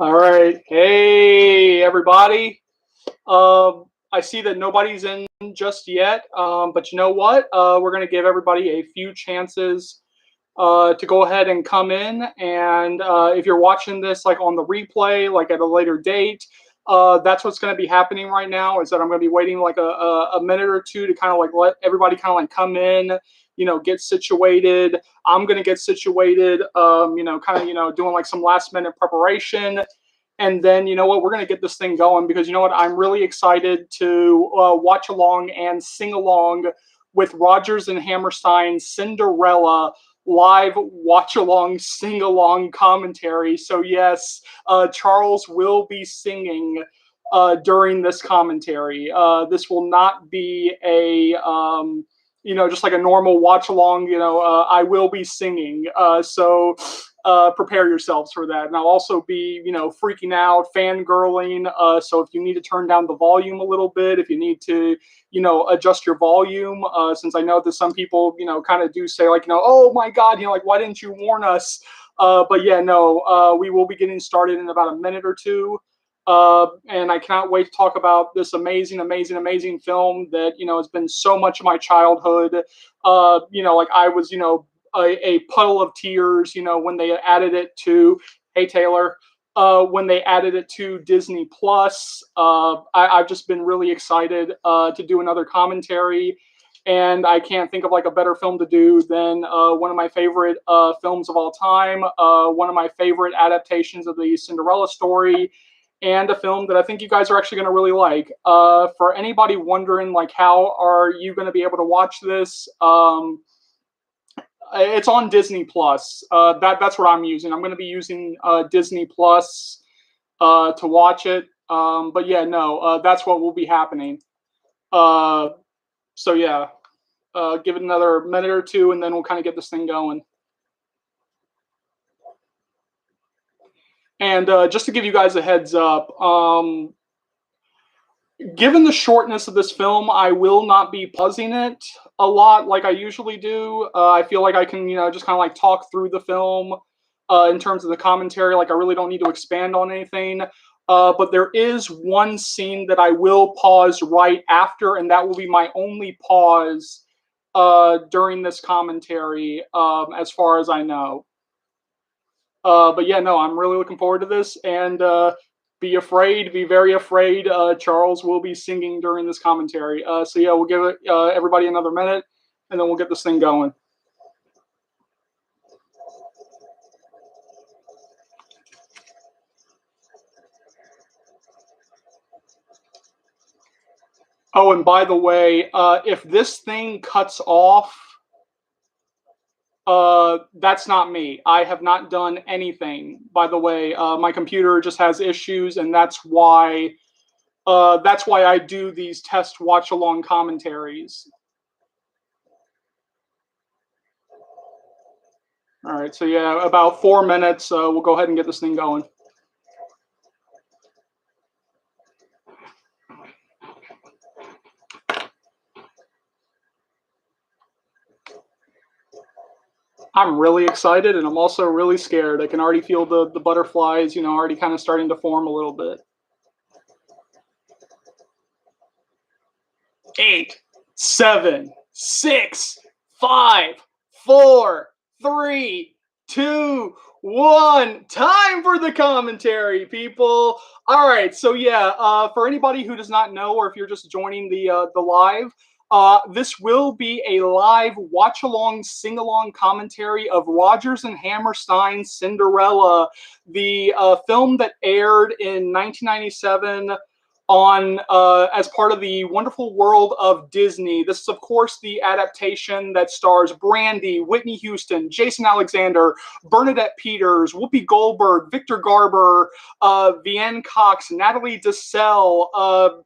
All right. Hey, everybody. I see that nobody's in just yet, but you know what? We're going to give everybody a few chances to go ahead and come in. And if you're watching this like on the replay, like at a later date, that's what's going to be happening right now. Is that I'm going to be waiting like a minute or two to kind of like let everybody kind of like come in, get situated. I'm going to get situated, kind of doing like some last minute preparation. And then, you know what, we're going to get this thing going because, you know what, I'm really excited to watch along and sing along with Rodgers and Hammerstein's Cinderella live watch along, sing along commentary. So, yes, Charles will be singing during this commentary. This will not be a. Just like a normal watch along, I will be singing. So prepare yourselves for that. And I'll also be, freaking out, fangirling. So if you need to turn down the volume a little bit, if you need to, adjust your volume, since I know that some people, kind of do say like, oh my God, like, why didn't you warn us? But yeah, no, we will be getting started in about a minute or two. And I cannot wait to talk about this amazing, amazing, amazing film that, has been so much of my childhood. Like I was, a puddle of tears, when they added it to, hey, Taylor, when they added it to Disney Plus. I've just been really excited to do another commentary. And I can't think of like a better film to do than one of my favorite films of all time, one of my favorite adaptations of the Cinderella story, and a film that I think you guys are actually going to really like. For anybody wondering, like, how are you going to be able to watch this? It's on Disney Plus. That's what I'm using. I'm going to be using Disney Plus to watch it. But yeah, no, that's what will be happening. So yeah, give it another minute or two, and then we'll kind of get this thing going. And just to give you guys a heads up, given the shortness of this film, I will not be pausing it a lot like I usually do. I feel like I can, just kind of like talk through the film in terms of the commentary. Like I really don't need to expand on anything. But there is one scene that I will pause right after, and that will be my only pause during this commentary, as far as I know. But yeah, no, I'm really looking forward to this, and be very afraid. Charles will be singing during this commentary. So yeah, we'll give it everybody another minute, and then we'll get this thing going. Oh, and by the way, if this thing cuts off, that's not me. I have not done anything. By the way, my computer just has issues, and that's why I do these test watch along commentaries. All right, so yeah, about 4 minutes. We'll go ahead and get this thing going. I'm really excited, and I'm also really scared. I can already feel the butterflies, already kind of starting to form a little bit. 8, 7, 6, 5, 4, 3, 2, 1. Time for the commentary, people. All right, so yeah, for anybody who does not know, or if you're just joining the live, this will be a live watch-along, sing-along commentary of Rodgers and Hammerstein's Cinderella, the film that aired in 1997 on as part of the wonderful world of Disney. This is, of course, the adaptation that stars Brandy, Whitney Houston, Jason Alexander, Bernadette Peters, Whoopi Goldberg, Victor Garber, Vienne Cox, Natalie Desselle,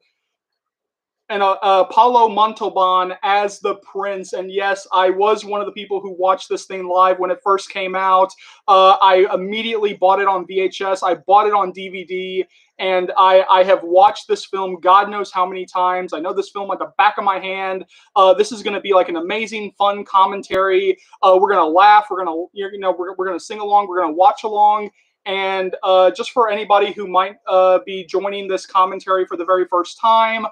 and Paulo Montalban as the prince. And yes, I was one of the people who watched this thing live when it first came out. I immediately bought it on VHS. I bought it on DVD. And I have watched this film God knows how many times. I know this film like the back of my hand. This is going to be like an amazing, fun commentary. We're going to laugh. We're going to, we're going to sing along. We're going to watch along. And just for anybody who might be joining this commentary for the very first time,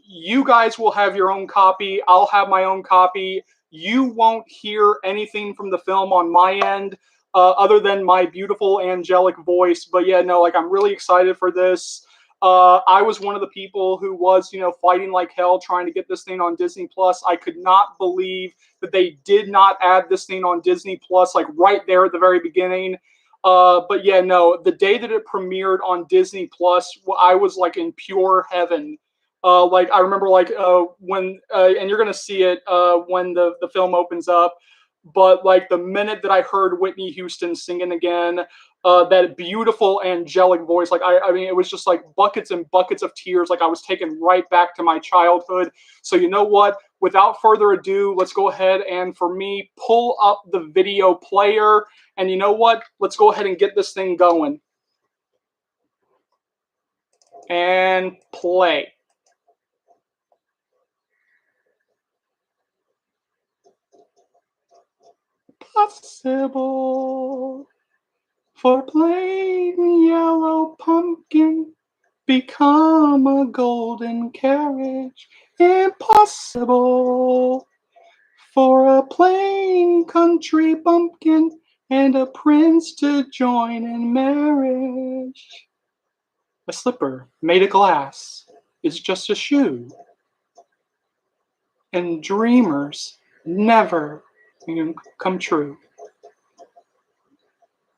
you guys will have your own copy. I'll have my own copy. You won't hear anything from the film on my end other than my beautiful angelic voice. But yeah, no, like I'm really excited for this. I was one of the people who was, fighting like hell trying to get this thing on Disney Plus. I could not believe that they did not add this thing on Disney Plus, like right there at the very beginning. But yeah, no, the day that it premiered on Disney Plus, I was like in pure heaven. Like I remember, like when, and you're gonna see it when the film opens up. But like the minute that I heard Whitney Houston singing again, that beautiful angelic voice, like I mean, it was just like buckets and buckets of tears. Like I was taken right back to my childhood. So you know what? Without further ado, let's go ahead and for me pull up the video player. And you know what? Let's go ahead and get this thing going. And play. Possible for plain yellow pumpkin become a golden carriage. Impossible for a plain country bumpkin and a prince to join in marriage. A slipper made of glass is just a shoe, and dreamers never come true.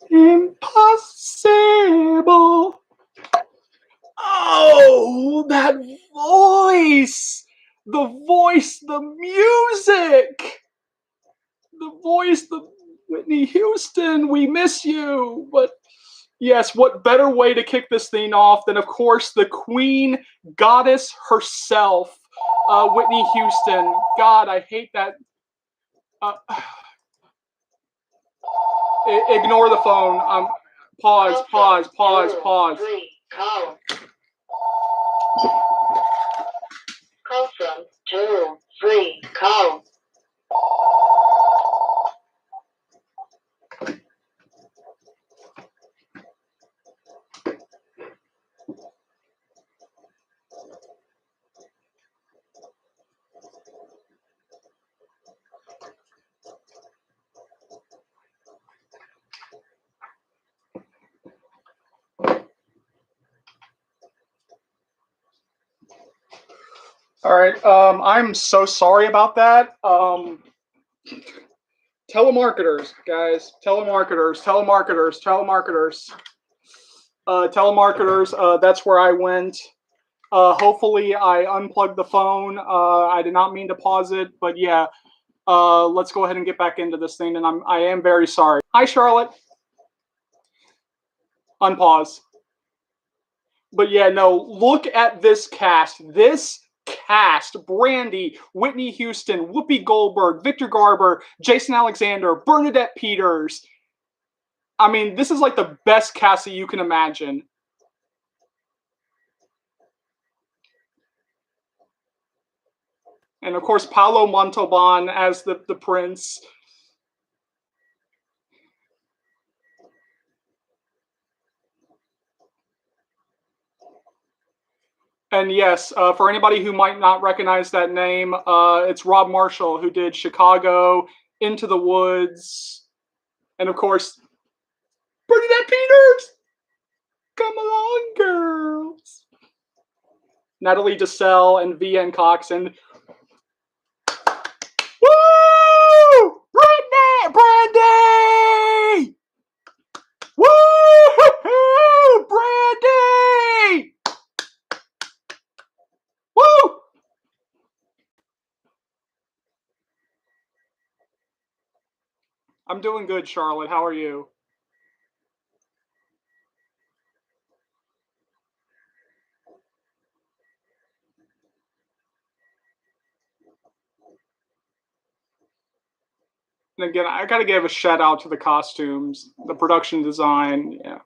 Impossible. Oh, that voice! The voice, the music! The voice, the Whitney Houston, we miss you. But yes, what better way to kick this thing off than, of course, the queen goddess herself, Whitney Houston. God, I hate that. Ignore the phone. Pause. Call from 2-3, call. All right. I'm so sorry about that. Telemarketers, guys. Telemarketers. That's where I went. Hopefully, I unplugged the phone. I did not mean to pause it, but yeah. Let's go ahead and get back into this thing, and I am very sorry. Hi, Charlotte. Unpause. But yeah, no, look at this cast. This cast: Brandy, Whitney Houston, Whoopi Goldberg, Victor Garber, Jason Alexander, Bernadette Peters. I mean, this is like the best cast that you can imagine. And of course, Paolo Montalban as the prince. And yes, for anybody who might not recognize that name, it's Rob Marshall, who did Chicago, Into the Woods, and of course, Bernadette Peters. Come along, girls. Natalie DeSalle and V.N. Cox. And woo! Brandy! Woo! Brandy! Woo! I'm doing good, Charlotte. How are you? And again, I got to give a shout out to the costumes, the production design. Yeah.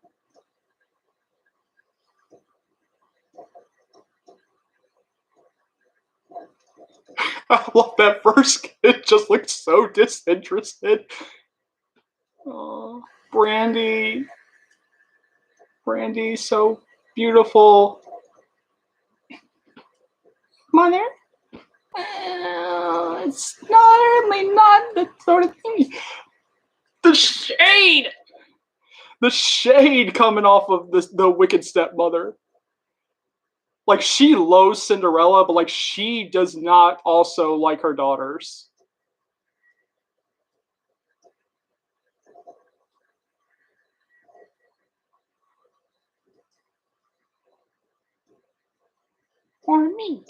I love that first kid. Just looked so disinterested. Oh, Brandy. Brandy, so beautiful. Mother? It's certainly not the sort of thing. The shade! The shade coming off of the wicked stepmother. Like, she loathes Cinderella, but like she does not also like her daughters. Or me.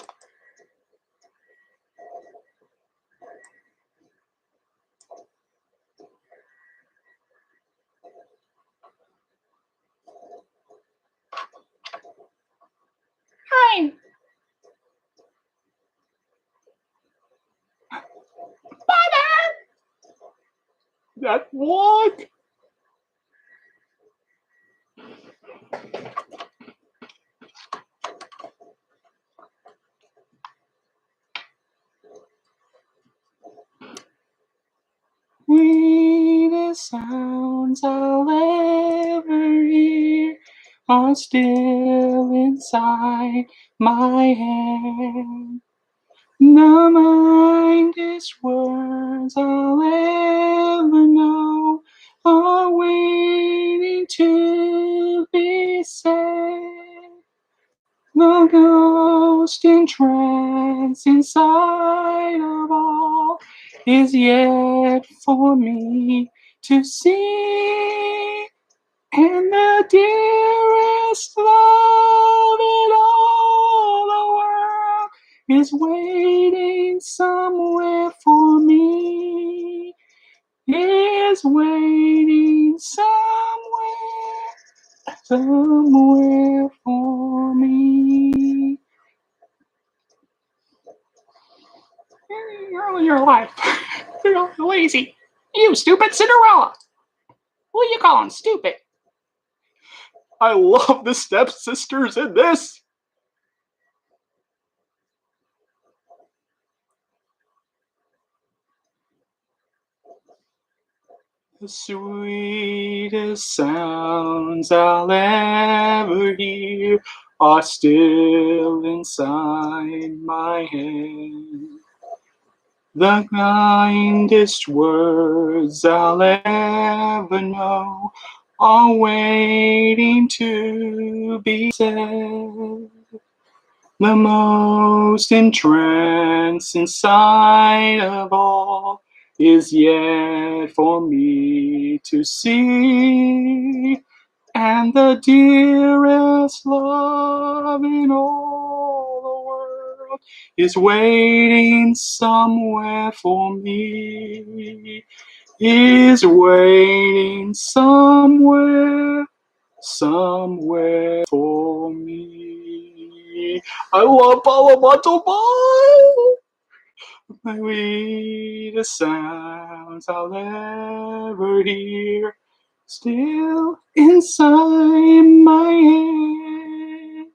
Fine. That what? Sweetest sounds I'll ever hear are still inside my head. The mindest words I'll ever know are waiting to be said. The ghost entrance inside of all is yet for me to see. And the dearest love in all the world is waiting somewhere for me. Is waiting somewhere for me. Early in your life, you're lazy. You stupid Cinderella. What are you calling stupid? I love the stepsisters in this. The sweetest sounds I'll ever hear are still inside my head. The kindest words I'll ever know are waiting to be said. The most entranced inside of all is yet for me to see. And the dearest love in all the world is waiting somewhere for me. Is waiting somewhere for me. I love Palabato Ball. My sweetest sounds I'll ever hear, still inside my head.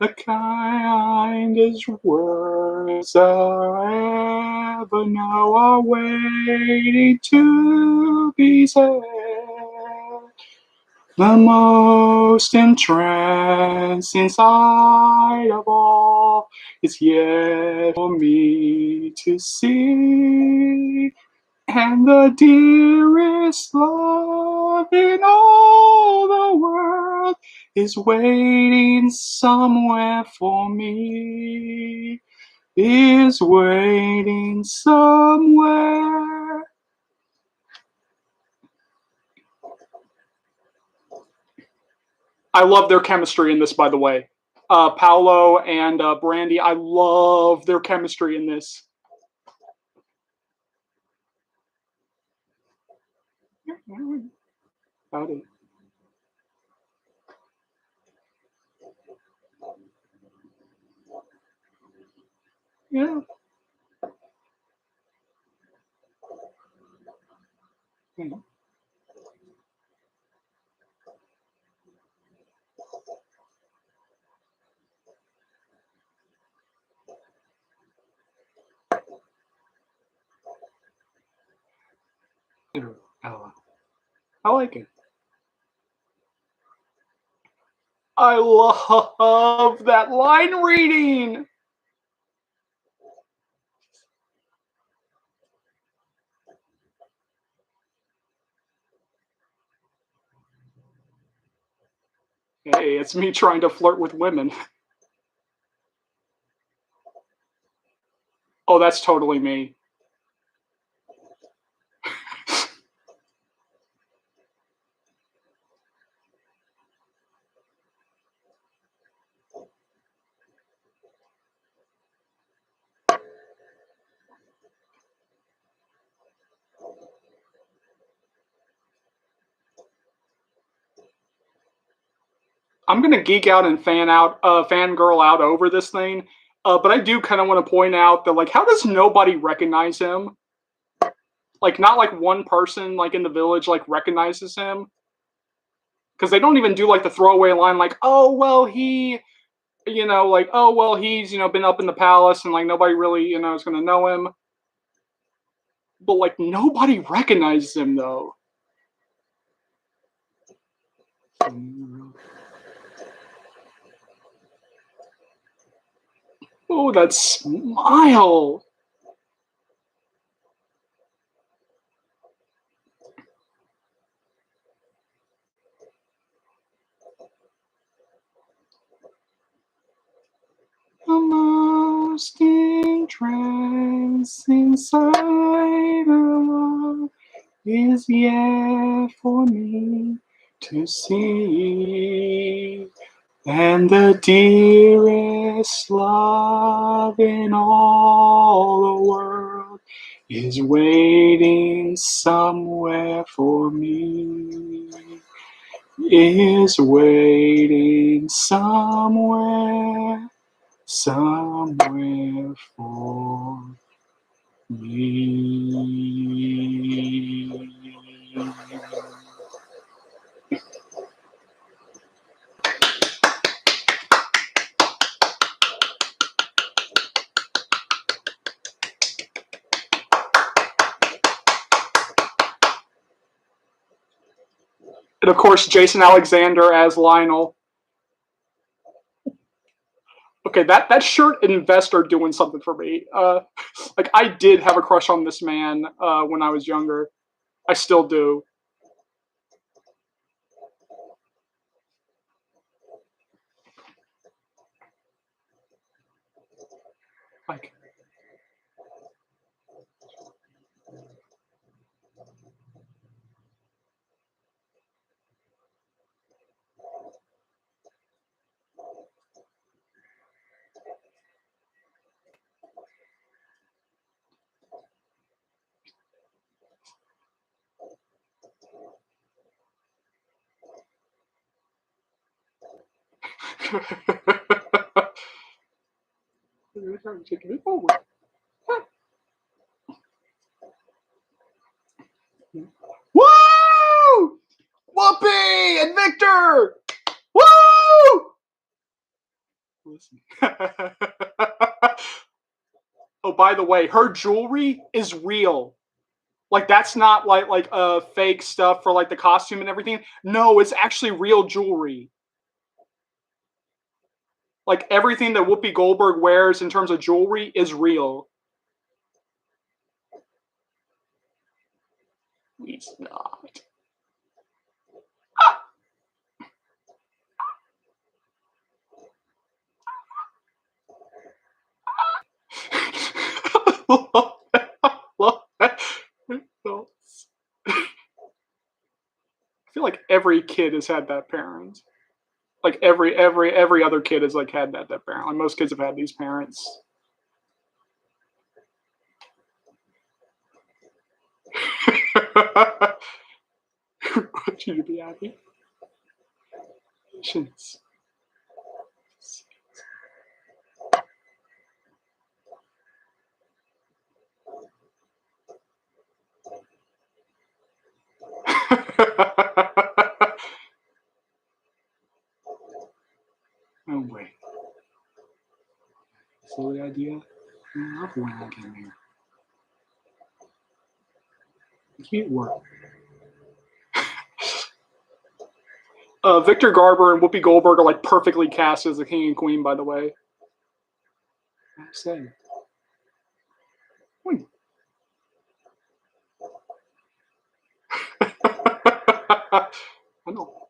The kindest words I ever know are waiting to be said. The most entranced inside of all is yet for me to see. And the dearest love in all the world is waiting somewhere for me. Is waiting somewhere. I love their chemistry in this, by the way. Paolo and Brandy, I love their chemistry in this. Howdy. Yeah. I like it. I love that line reading. Hey, it's me trying to flirt with women. Oh, that's totally me. I'm gonna geek out and fangirl out over this thing. But I do kind of want to point out that, like, how does nobody recognize him? Like, not like one person like in the village like recognizes him, because they don't even do like the throwaway line like, oh well he, like, oh well he's been up in the palace and like nobody really is gonna know him. But like nobody recognizes him though. Oh, that smile. The most entrancing inside of is yet for me to see. And the dearest love in all the world is waiting somewhere for me. Is waiting somewhere for me. And of course, Jason Alexander as Lionel. Okay, that shirt and vest are doing something for me. Like I did have a crush on this man when I was younger. I still do. Like, taking it forward. Woo! Whoopi and Victor! Woo! Listen. Oh, by the way, her jewelry is real. Like that's not like fake stuff for like the costume and everything. No, it's actually real jewelry. Like everything that Whoopi Goldberg wears in terms of jewelry is real. It's not. I feel like every kid has had that parent. Like every other kid has like had that parent. Like most kids have had these parents. Want you to be happy. Patience. Oh wait. Silly idea. I'll point again here. It can't work. Victor Garber and Whoopi Goldberg are like perfectly cast as the king and queen, by the way. I'm saying. I know.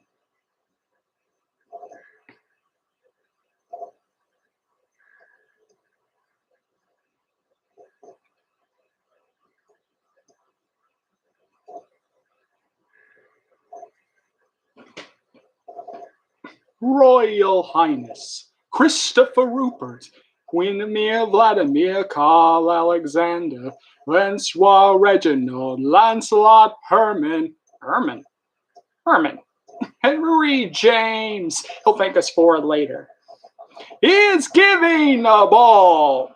Royal Highness Christopher Rupert, Windermere Vladimir, Carl Alexander, Francois Reginald, Lancelot Herman, Henry James. He'll thank us for it later. Is giving a ball.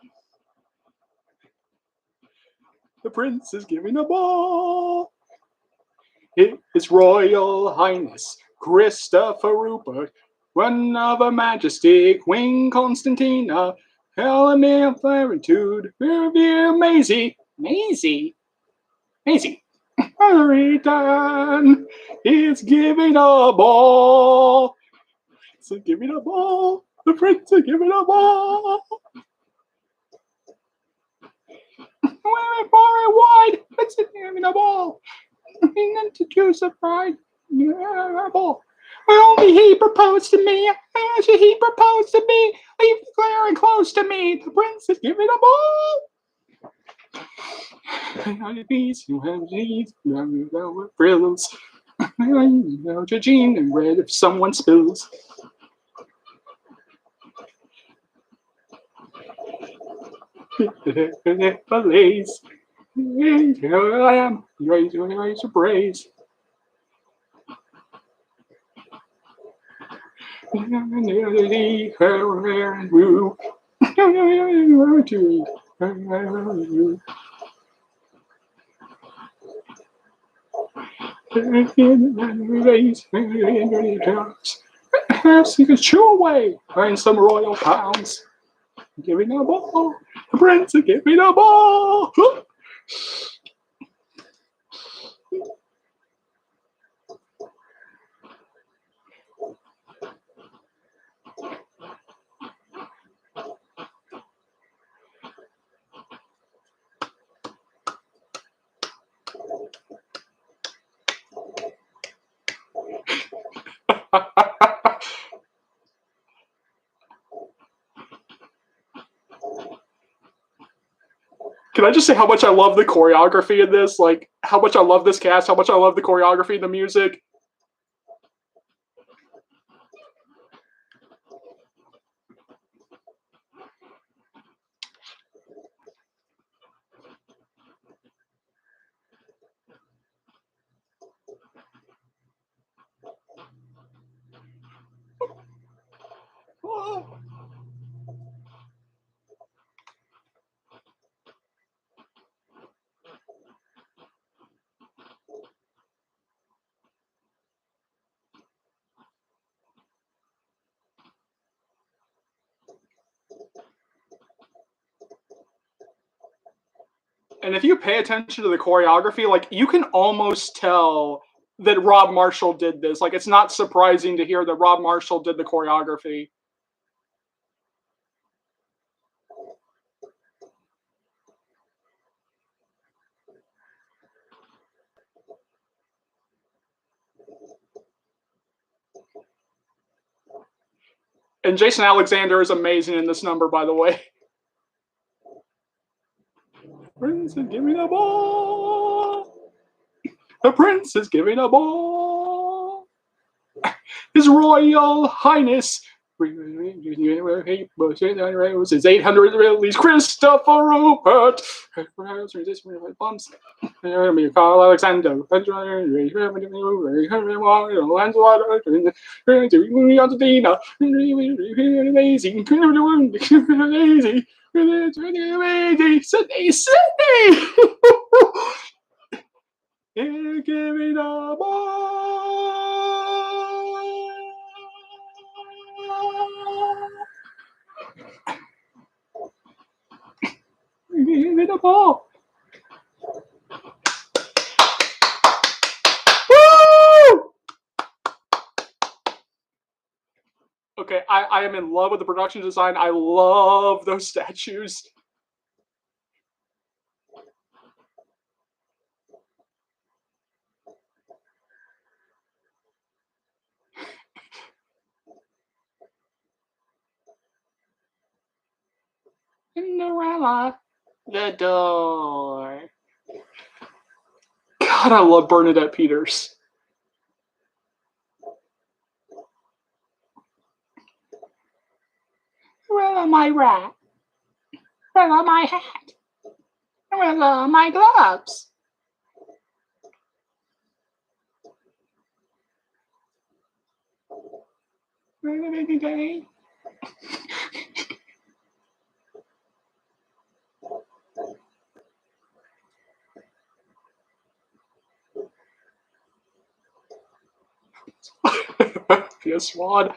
The prince is giving a ball. His Royal Highness Christopher Rupert, one of Her Majesty Queen Constantina, Helena Plenitude, Maisie, Return is giving a ball. It's giving a ball. The prince is giving a ball. Far and wide, it's giving a ball. To choose a bride. Ball. Only he proposed to me. Actually, he proposed to me. Leave Claire and close to me. The prince is giving a ball. Frills. Jean and red if someone spills. Blaze. Here I am. Raise your praise. Her and woo. Perhaps you could chew away and some royal pounds. Give me a ball. The prince, give me a ball. Can I just say how much I love the choreography in this? Like, how much I love this cast, how much I love the choreography, the music. And if you pay attention to the choreography, like, you can almost tell that Rob Marshall did this. Like, it's not surprising to hear that Rob Marshall did the choreography. And Jason Alexander is amazing in this number, by the way. Prince is giving a ball. The prince is giving a ball. His Royal Highness is 800 release Christopher Rupert. Bumps. Carl Alexander. Amazing. Sydney. Give me the ball. Give me the ball. Woo! Okay, I am in love with the production design. I love those statues. Cinderella, the door. God, I love Bernadette Peters. Where are my rat? Where are my hat? Where are my gloves? Yes, Rod.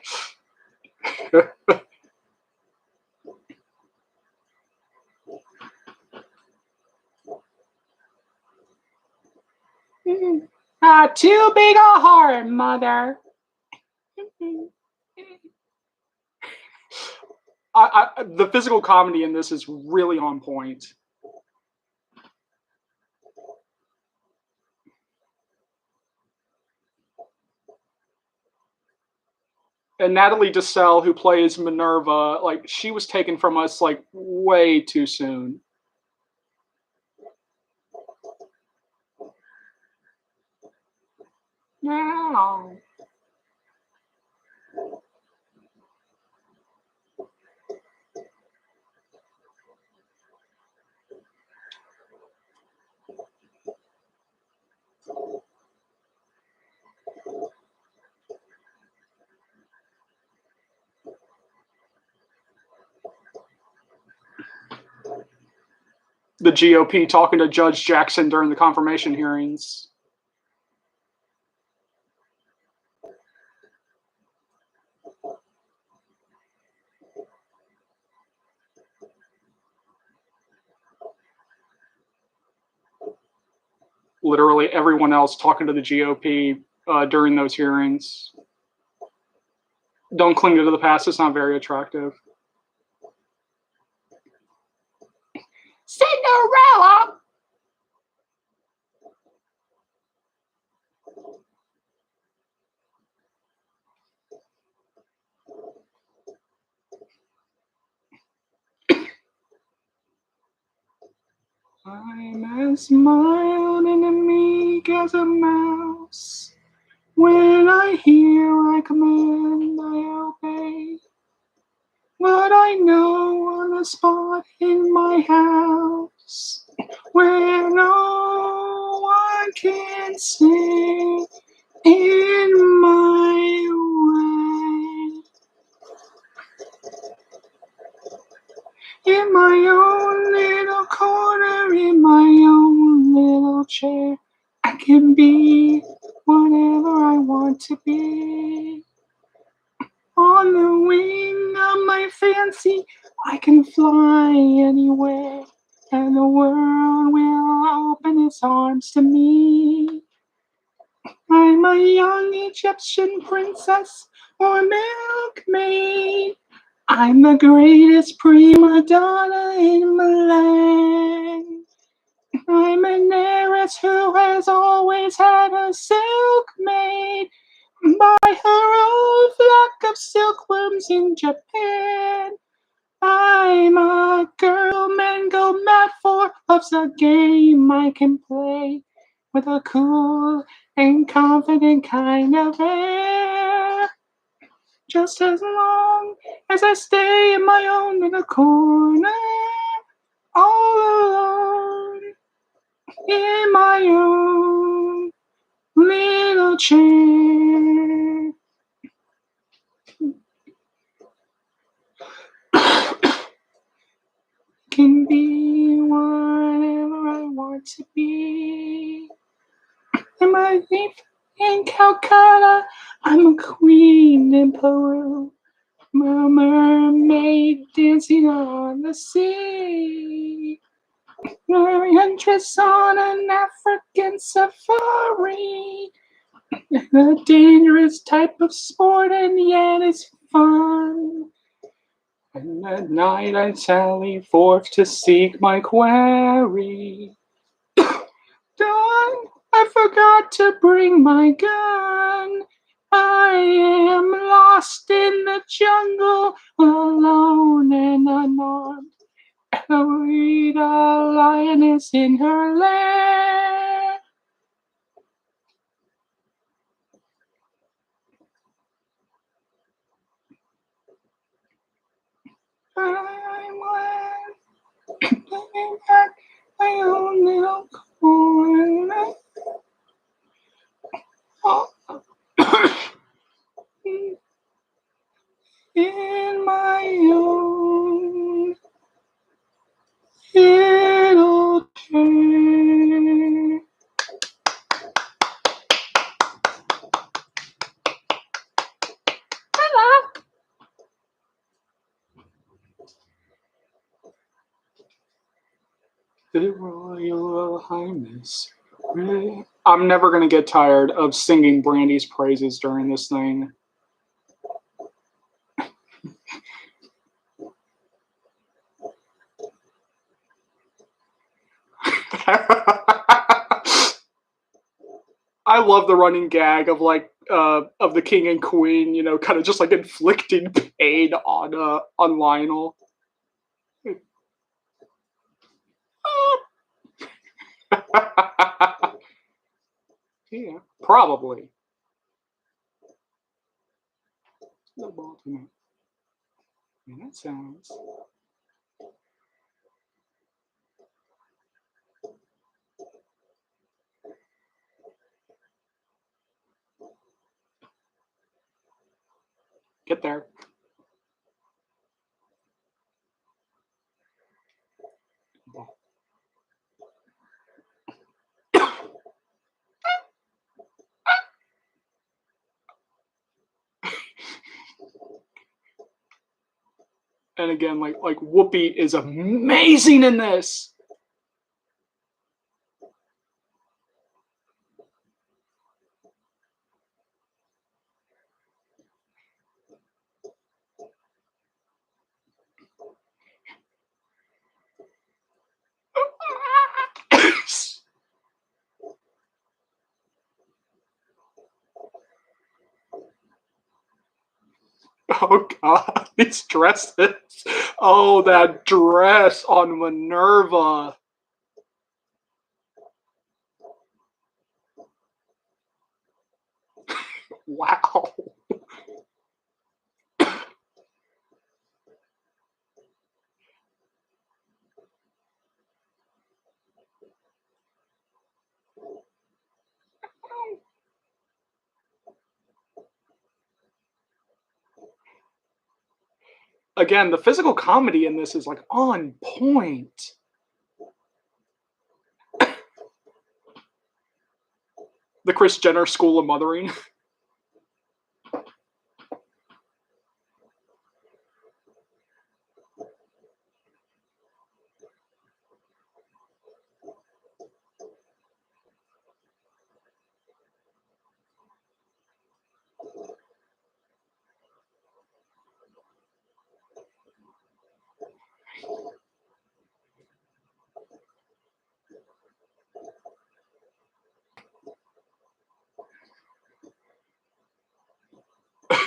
Too big a heart, mother. The physical comedy in this is really on point. And Natalie Desselle, who plays Minerva, like she was taken from us like way too soon. Wow. The GOP talking to Judge Jackson during the confirmation hearings. Literally everyone else talking to the GOP during those hearings. Don't cling to the past. It's not very attractive. Cinderella. I'm as mild and meek as a mouse. When I hear a command, I obey. But I know on the spot in my house where no one can stand in my way. In my own little corner, in my own little chair, I can be whatever I want to be. On the wing of my fancy, I can fly anywhere, and the world will open its arms to me. I'm a young Egyptian princess or milkmaid. I'm the greatest prima donna in Milan. I'm an heiress who has always had a silk made by her own flock of silkworms in Japan. I'm a girl men go mad for. Love's a game I can play with a cool and confident kind of air. Just as long as I stay in my own little corner, all alone, in my own little chair. Can be whatever I want to be. I'm a thief in Calcutta. I'm a queen in Peru. I'm a mermaid dancing on the sea. I'm a huntress on an African safari. A dangerous type of sport, and yet it's fun. And at night I sally forth to seek my quarry. Dawn, I forgot to bring my gun. I am lost in the jungle, alone and unarmed. The lioness in her lair. I'm back my own little corner. In my own little chair. Hello. The Royal Highness. I'm never going to get tired of singing Brandy's praises during this thing. I love the running gag of of the king and queen, kind of just like inflicting pain on Lionel. Yeah, probably. No ball tonight. Yeah, that sounds. Get there. And again, like Whoopi is amazing in this. Oh god, these dresses. Oh, that dress on Minerva. Wow. Again, the physical comedy in this is like on point. The Kris Jenner School of Mothering.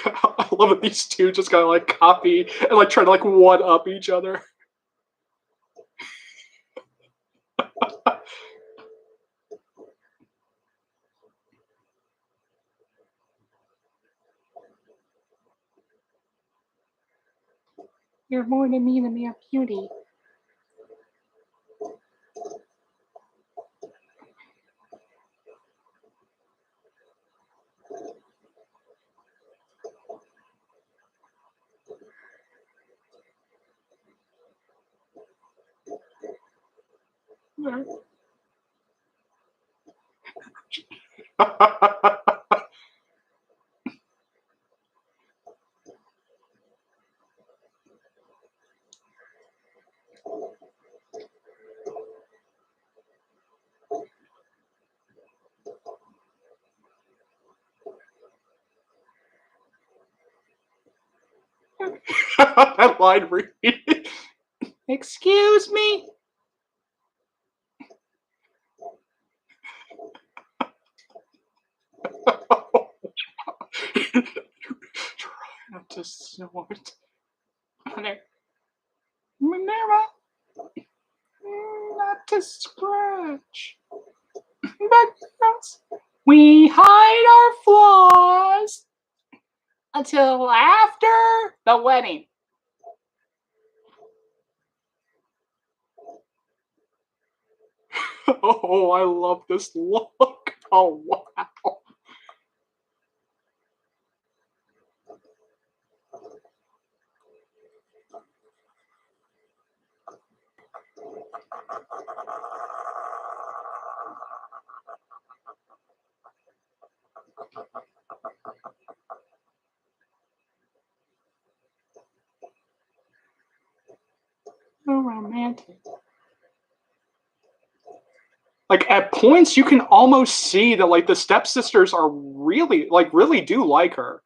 I love it. These two just kind of like copy and like try to like one up each other. You're more than me and mere beauty. That line read. Excuse me. Try not to snort. Minerva, not to scratch. But girls, we hide our flaws until after the wedding. Oh, I love this look. Oh, wow. So romantic. Like at points you can almost see that like the stepsisters are really do like her.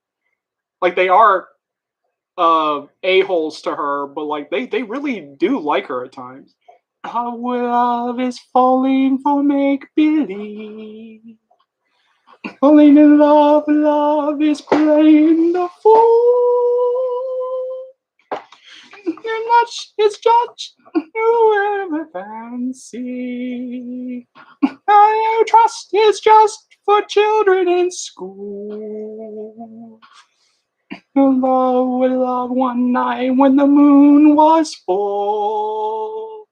Like they are a-holes to her, but like they really do like her at times. Our love is falling for make believe. Falling in love, love is playing the fool. And much is judged whoever fancy. Our trust is just for children in school. Love with love one night when the moon was full.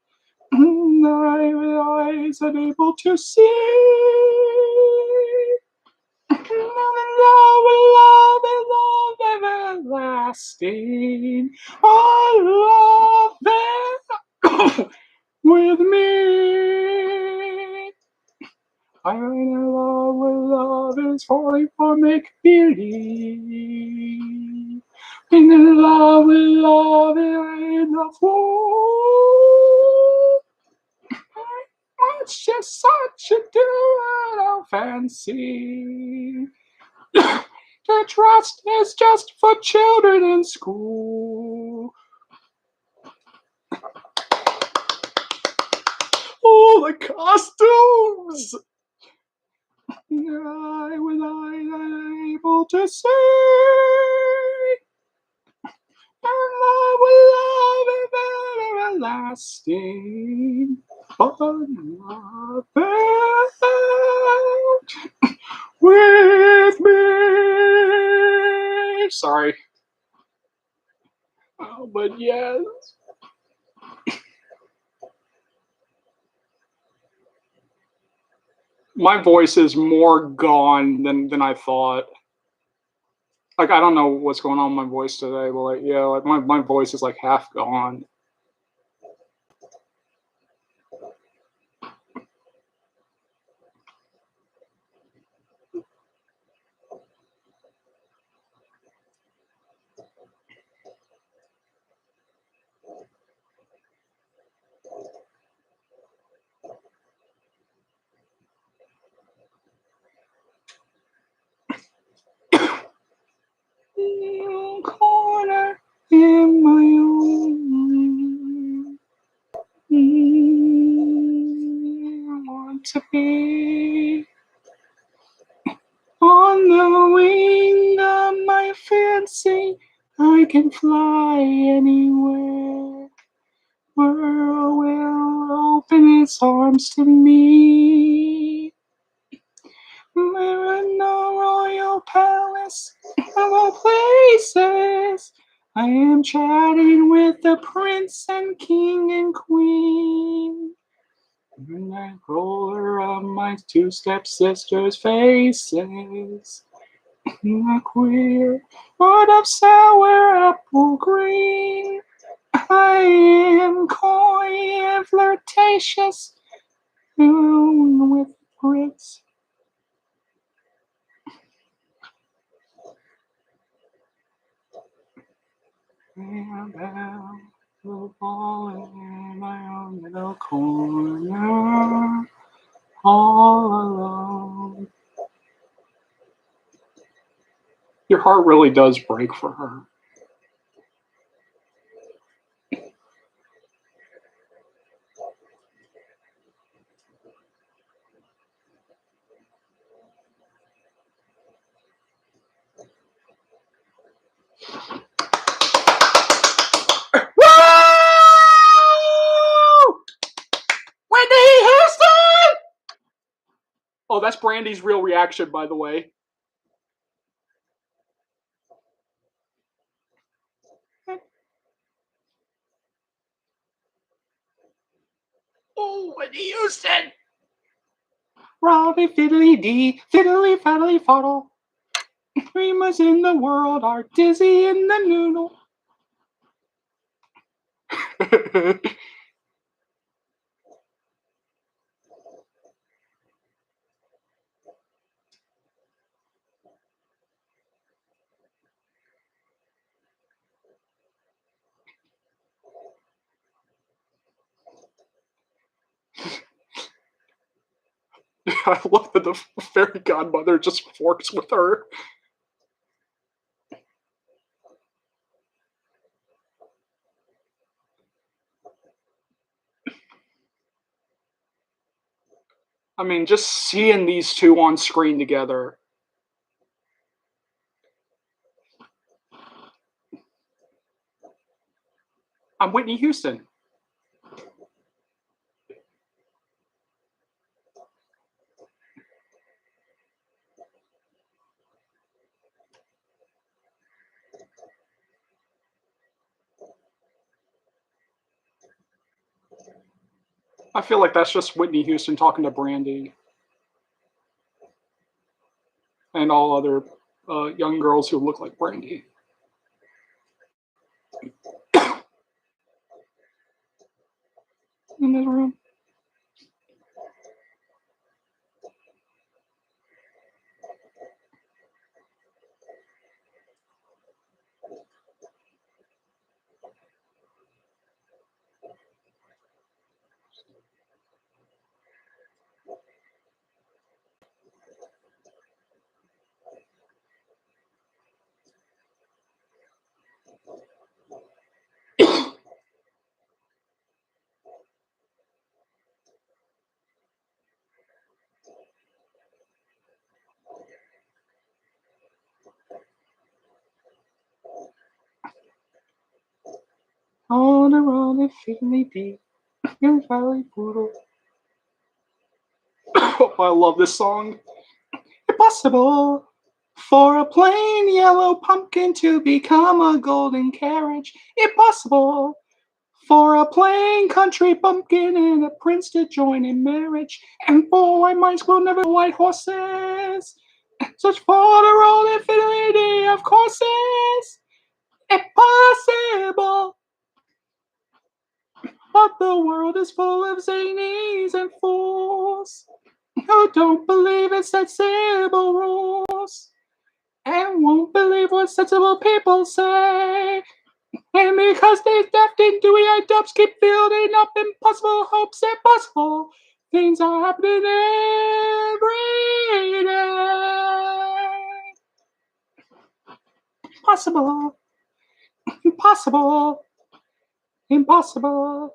I was unable to see. Love, everlasting. Oh, love with me. I know love is falling for make believe. In love in the fool. It's just such a dual fancy. The trust is just for children in school. Oh, the costumes! I was unable to say. And love will love is everlasting. But love with me. Sorry. Oh, but yes. My voice is more gone than I thought. Like I don't know what's going on with my voice today, but like yeah, like my voice is like half gone. Corner in my own. I want to be on the wing of my fancy. I can fly anywhere. World will open its arms to me. We're in the royal palace of all places. I am chatting with the prince and king and queen. And I roller of my two stepsisters' faces. A queer word of sour apple green. I am coy and flirtatious with grits. And down the ball in my own little corner, all alone. Your heart really does break for her. Brandy's real reaction, by the way. Oh, Whitney Houston! Robbie fiddly dee, fiddly faddly faddle. Dreamers in the world are dizzy in the noodle. I love that the fairy godmother just works with her. I mean, just seeing these two on screen together. I'm Whitney Houston. I feel like that's just Whitney Houston talking to Brandy and all other young girls who look like Brandy. In this room. On around and fiddly dee, in valley poodle. I love this song. Impossible for a plain yellow pumpkin to become a golden carriage. Impossible for a plain country bumpkin and a prince to join in marriage. And for white mice will never white horses. Such for the rolling fidelity of courses. Impossible. But the world is full of zanies and fools who don't believe in sensible rules and won't believe what sensible people say. And because these daft and dewy-eyed dubs keep building up impossible hopes, impossible things are happening every day. Impossible, impossible, impossible,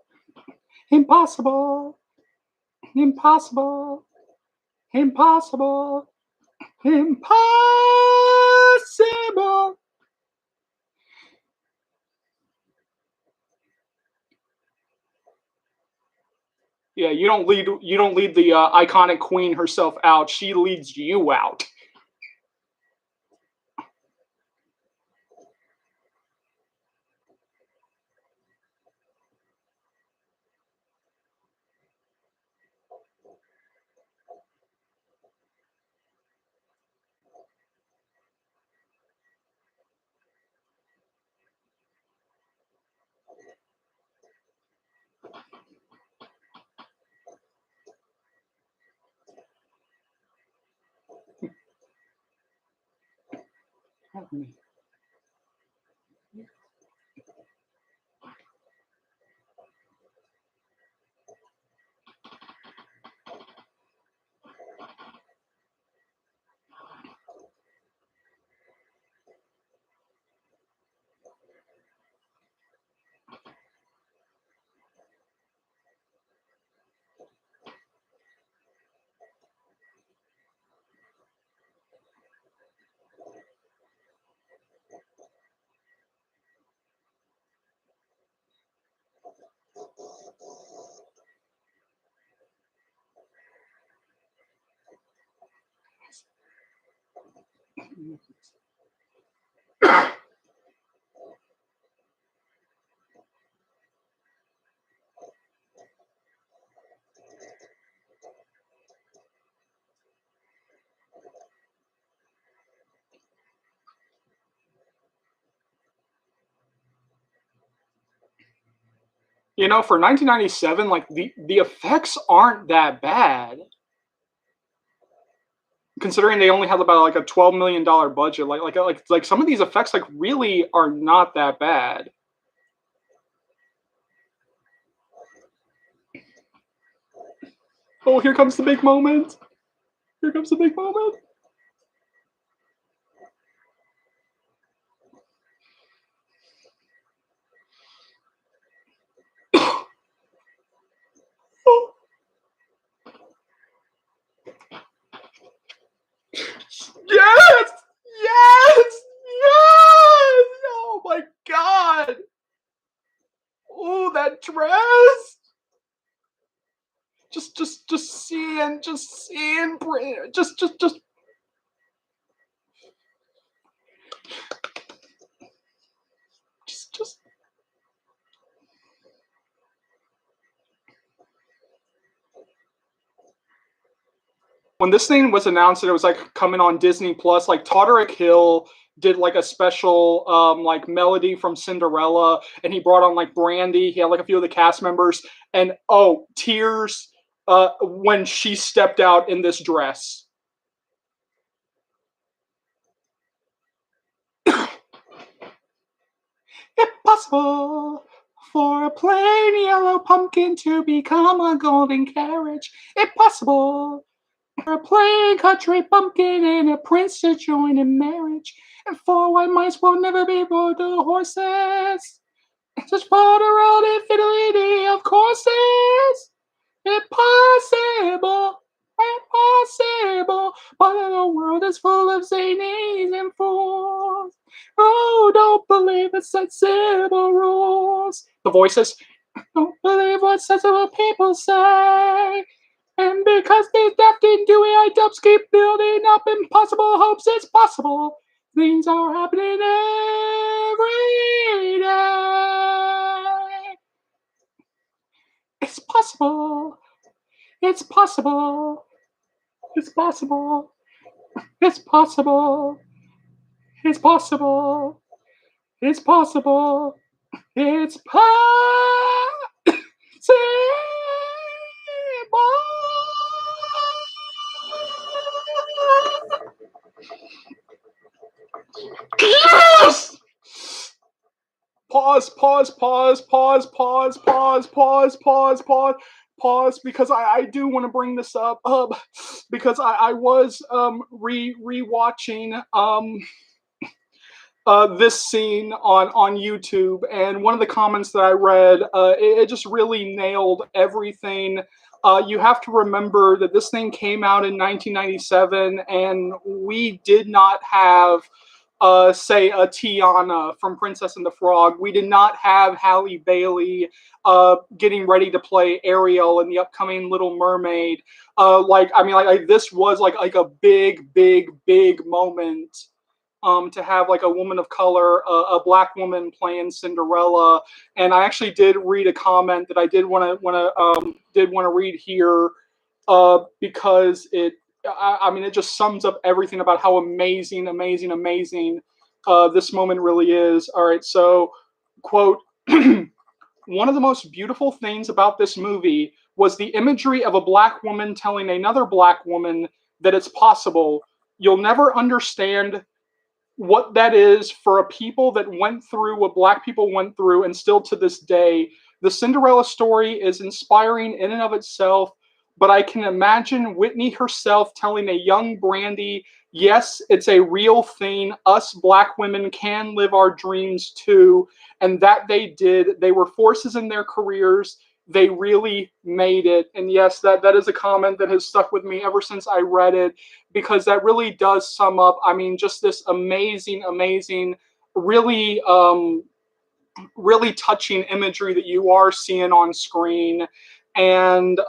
impossible, impossible, impossible, impossible. Yeah, you don't lead the iconic queen herself out. She leads you out. You know, for 1997, like the effects aren't that bad, considering they only had about like a $12 million budget. Like some of these effects like really are not that bad. Oh, here comes the big moment. Here comes the big moment. Oh, yes! Yes! Yes! Oh my god! Oh, that dress! Just seeing, just just when this thing was announced that it was like coming on Disney Plus, like Todrick Hill did like a special like melody from Cinderella, and he brought on like Brandy. He had like a few of the cast members, and oh, tears when she stepped out in this dress. Impossible for a plain yellow pumpkin to become a golden carriage. Impossible for a plain country pumpkin and a prince to join in marriage. And four white mice will never be rode to horses. Just for the road infinity of courses. Impossible, impossible. But the world is full of zanies and fools. Oh, don't believe it's sensible rules. The voices. Don't believe what sensible people say. And because these daft and dewy dubs keep building up impossible hopes, it's possible. Things are happening every day. It's possible. It's possible. It's possible. It's possible. It's possible. It's possible. It's possible. Yes! Pause, pause, pause, pause, pause, pause, pause, pause, pause, pause, because I do want to bring this up, because I was rewatching this scene on YouTube, and one of the comments that I read, it just really nailed everything. You have to remember that this thing came out in 1997, and we did not have, say, a Tiana from Princess and the Frog. We did not have Halle Bailey getting ready to play Ariel in the upcoming Little Mermaid. Like this was like a big moment. To have like a woman of color, a black woman playing Cinderella, and I actually did read a comment that I did want to read here, because I mean, it just sums up everything about how amazing this moment really is. All right, so quote. One of the most beautiful things about this movie was the imagery of a black woman telling another black woman that it's possible. You'll never understand what that is for a people that went through what black people went through, and still to this day. The Cinderella story is inspiring in and of itself, but I can imagine Whitney herself telling a young Brandy, yes, it's a real thing. Us black women can live our dreams too. And that they did. They were forces in their careers. They really made it. And yes, that is a comment that has stuck with me ever since I read it, because that really does sum up, I mean, just this amazing, really, really touching imagery that you are seeing on screen. And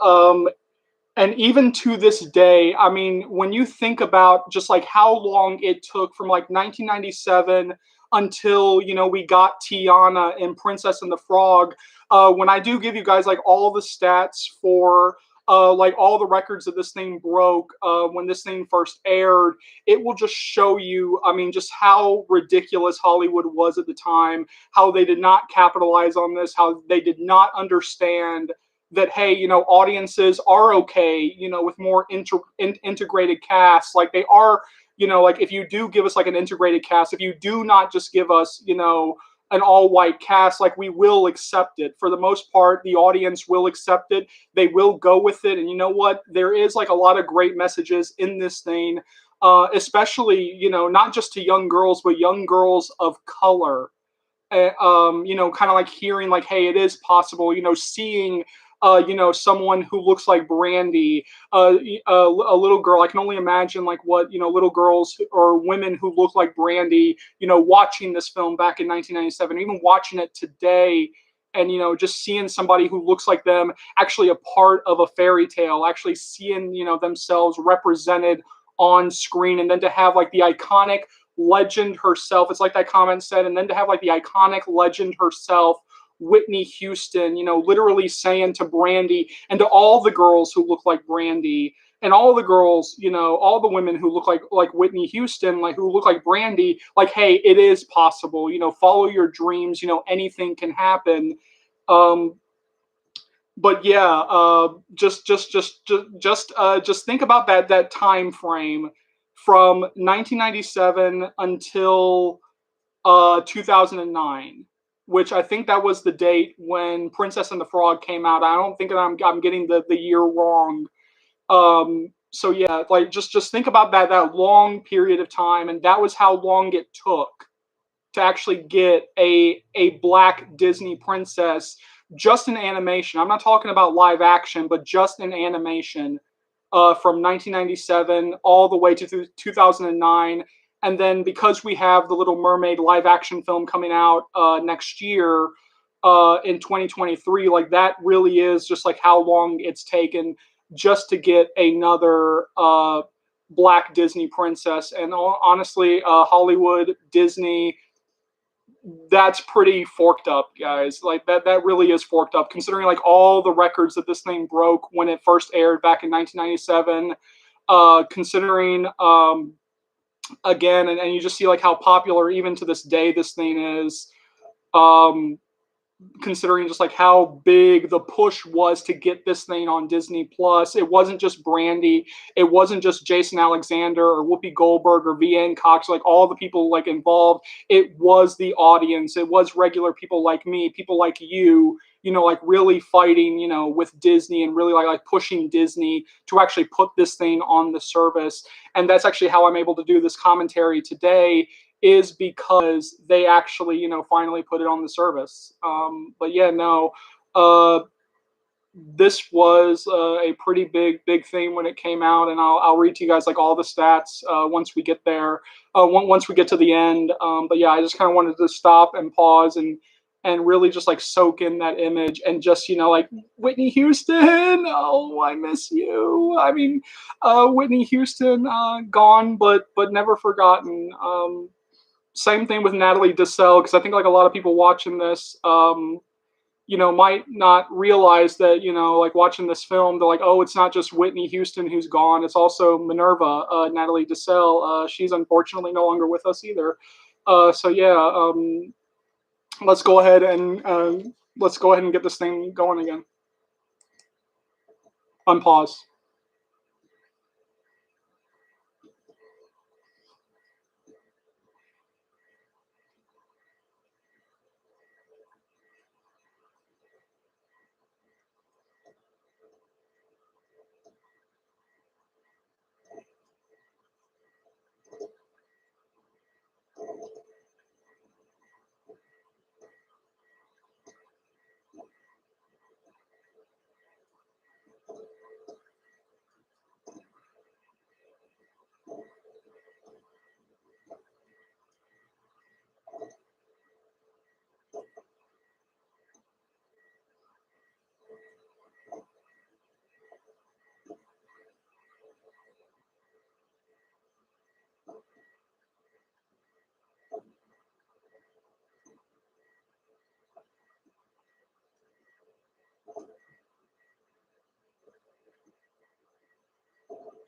And even to this day, I mean, when you think about just like how long it took from like 1997 until we got Tiana in Princess and the Frog. When I do give you guys like all the stats for like all the records that this thing broke when this thing first aired, it will just show you, I mean, just how ridiculous Hollywood was at the time, how they did not capitalize on this, how they did not understand that, hey, audiences are okay, with more integrated casts. Like they are, like if you do give us like an integrated cast, if you do not just give us, an all white cast, like we will accept it. For the most part, the audience will accept it. They will go with it. And you know what? There is like a lot of great messages in this thing, especially, not just to young girls, but young girls of color. Kind of like hearing like, hey, it is possible, seeing, someone who looks like Brandy, a little girl. I can only imagine like what, little girls or women who look like Brandy, watching this film back in 1997, even watching it today. And, just seeing somebody who looks like them actually a part of a fairy tale, actually seeing, themselves represented on screen. And then to have like the iconic legend herself. It's like that comment said, and then to have like the iconic legend herself, Whitney Houston, literally saying to Brandy and to all the girls who look like Brandy and all the girls, all the women who look like Whitney Houston, like who look like Brandy, like, hey, it is possible, follow your dreams, anything can happen. Um, but yeah, just think about that time frame from 1997 until 2009, which I think that was the date when Princess and the Frog came out. I don't think that I'm getting the year wrong. So yeah, like just think about that long period of time, and that was how long it took to actually get a black Disney princess just in animation. I'm not talking about live action, but just in animation, from 1997 all the way to 2009. And then because we have the Little Mermaid live action film coming out next year in 2023, like that really is just like how long it's taken just to get another black Disney princess. And honestly, Hollywood, Disney, that's pretty forked up, guys. Like that really is forked up, considering like all the records that this thing broke when it first aired back in 1997. Considering again, and you just see like how popular even to this day this thing is. Um, Considering just like how big the push was to get this thing on Disney Plus. It wasn't just Brandy, it wasn't just Jason Alexander or Whoopi Goldberg or VN Cox, like all the people like involved. It was the audience, it was regular people like me, people like you, like really fighting, with Disney and really like pushing Disney to actually put this thing on the service. And that's actually how I'm able to do this commentary today, is because they actually, finally put it on the service. But yeah, no, uh, this was a pretty big thing when it came out, and I'll read to you guys like all the stats once we get there, once we get to the end. But yeah, I just kind of wanted to stop and pause and really just like soak in that image and just like Whitney Houston, oh, I miss you. I mean, Whitney Houston, gone but never forgotten. Same thing with Natalie Desselle, because I think like a lot of people watching this, might not realize that, like watching this film, they're like, oh, it's not just Whitney Houston who's gone, it's also Minerva, Natalie Desselle. She's unfortunately no longer with us either. So yeah, let's go ahead and get this thing going again. Unpause.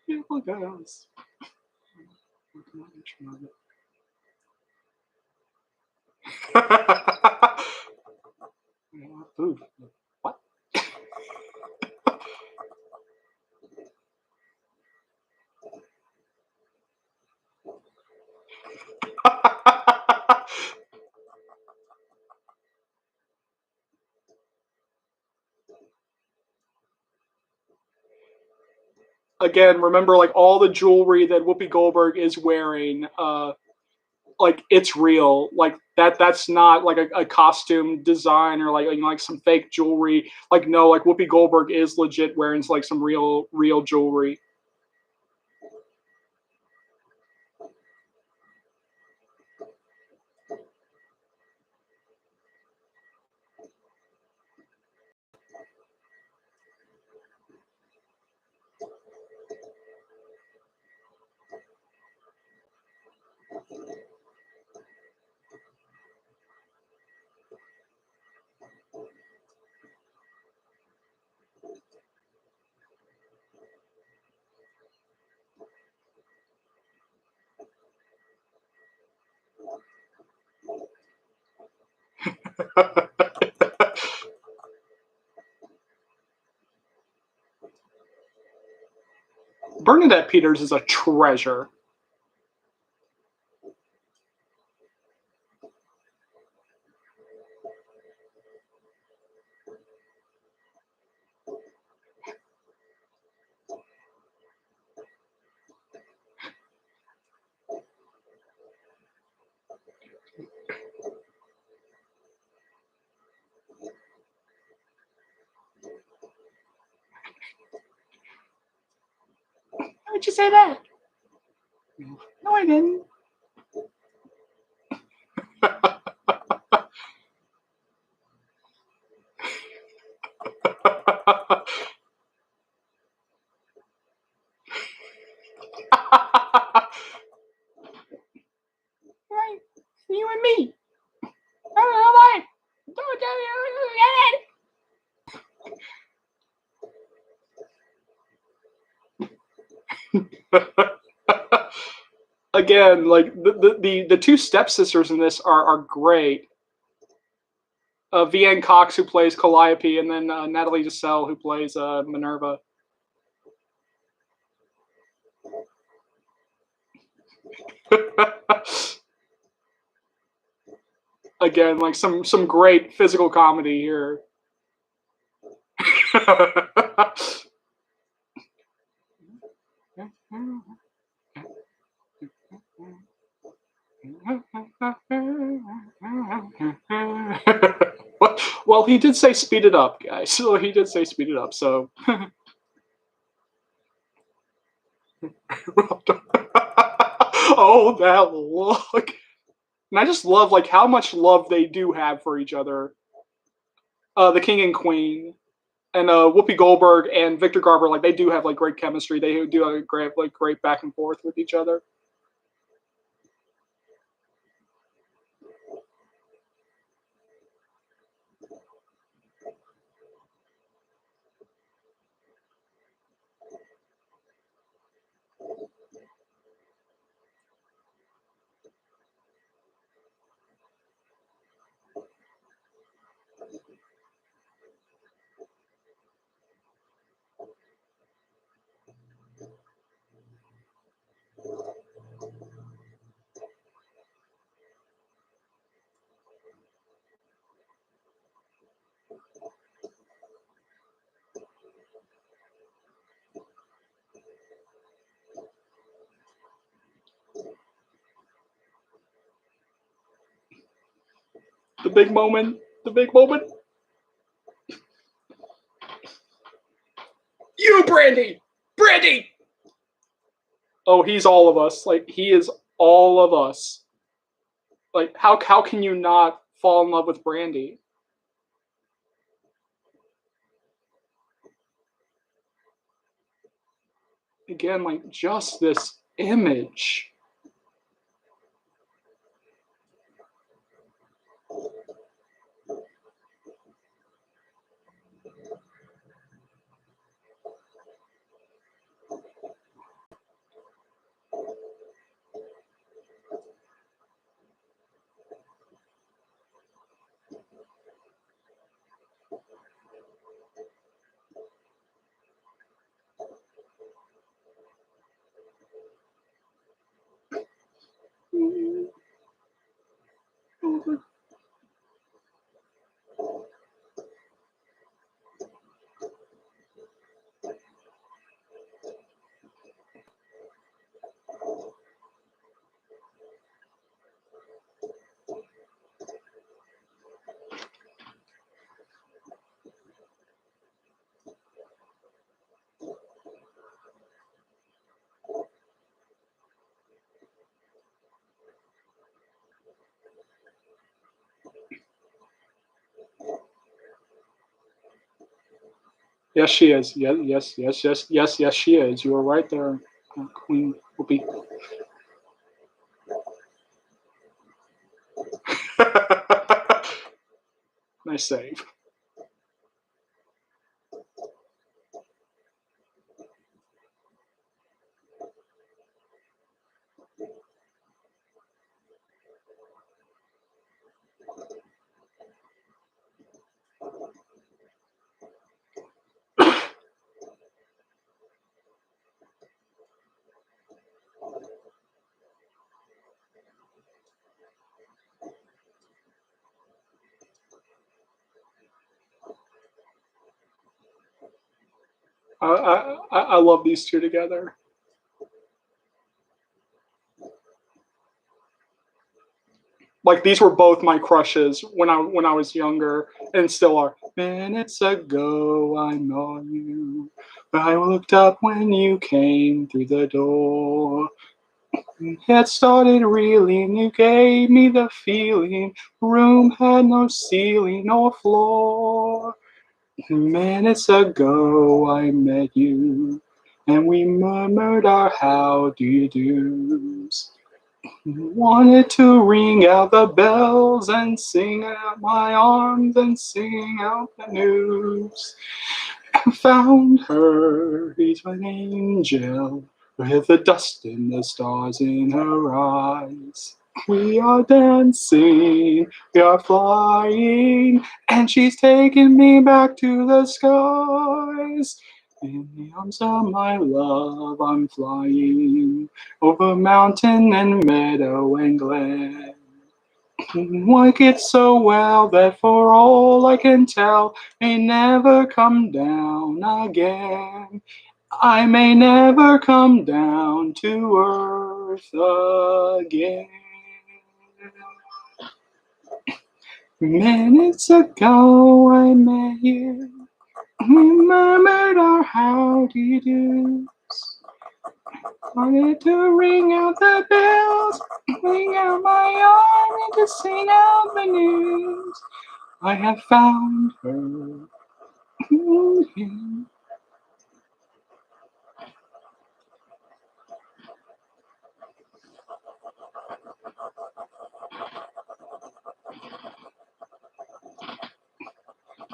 Yeah, look at us. Food. What? Again, remember, like all the jewelry that Whoopi Goldberg is wearing, like it's real. Like that's not like a costume design or like like some fake jewelry. Like no, like Whoopi Goldberg is legit wearing like some real jewelry. Bernadette Peters is a treasure. Why'd you say that? No, I didn't. Right, you and me. I don't know why. Again, like the two stepsisters in this are great. Vianne Cox, who plays Calliope, and then Natalie Desselle, who plays Minerva. Again, like some great physical comedy here. Well, he did say speed it up, guys. So he did say speed it up. So. Oh, that look. And I just love like how much love they do have for each other. The king and queen, and Whoopi Goldberg and Victor Garber, like they do have like great chemistry. They do have a great back and forth with each other. The big moment. The big moment. You, Brandy! Brandy! Oh, he's all of us. Like, he is all of us. Like, how can you not fall in love with Brandy? Again, like, just this image. Yes, she is. Yes, she is. You were right there, Queen Whoopi. Nice save. I love these two together. Like these were both my crushes when I was younger, and still are. Minutes ago, I know you. I looked up when you came through the door. It started reeling, you gave me the feeling. Room had no ceiling or floor. Minutes ago I met you, and we murmured our how do you do's. Wanted to ring out the bells and sing out my arms and sing out the news. Found her, he's an angel, with the dust and the stars in her eyes. We are dancing, we are flying, and she's taking me back to the skies. In the arms of my love, I'm flying over mountain and meadow and glen. Like it so well that for all I can tell, may never come down again. I may never come down to earth again. Minutes ago I met you. We murmured our how do you do. Wanted to ring out the bells, ring out my arm, and to sing out the news. I have found her.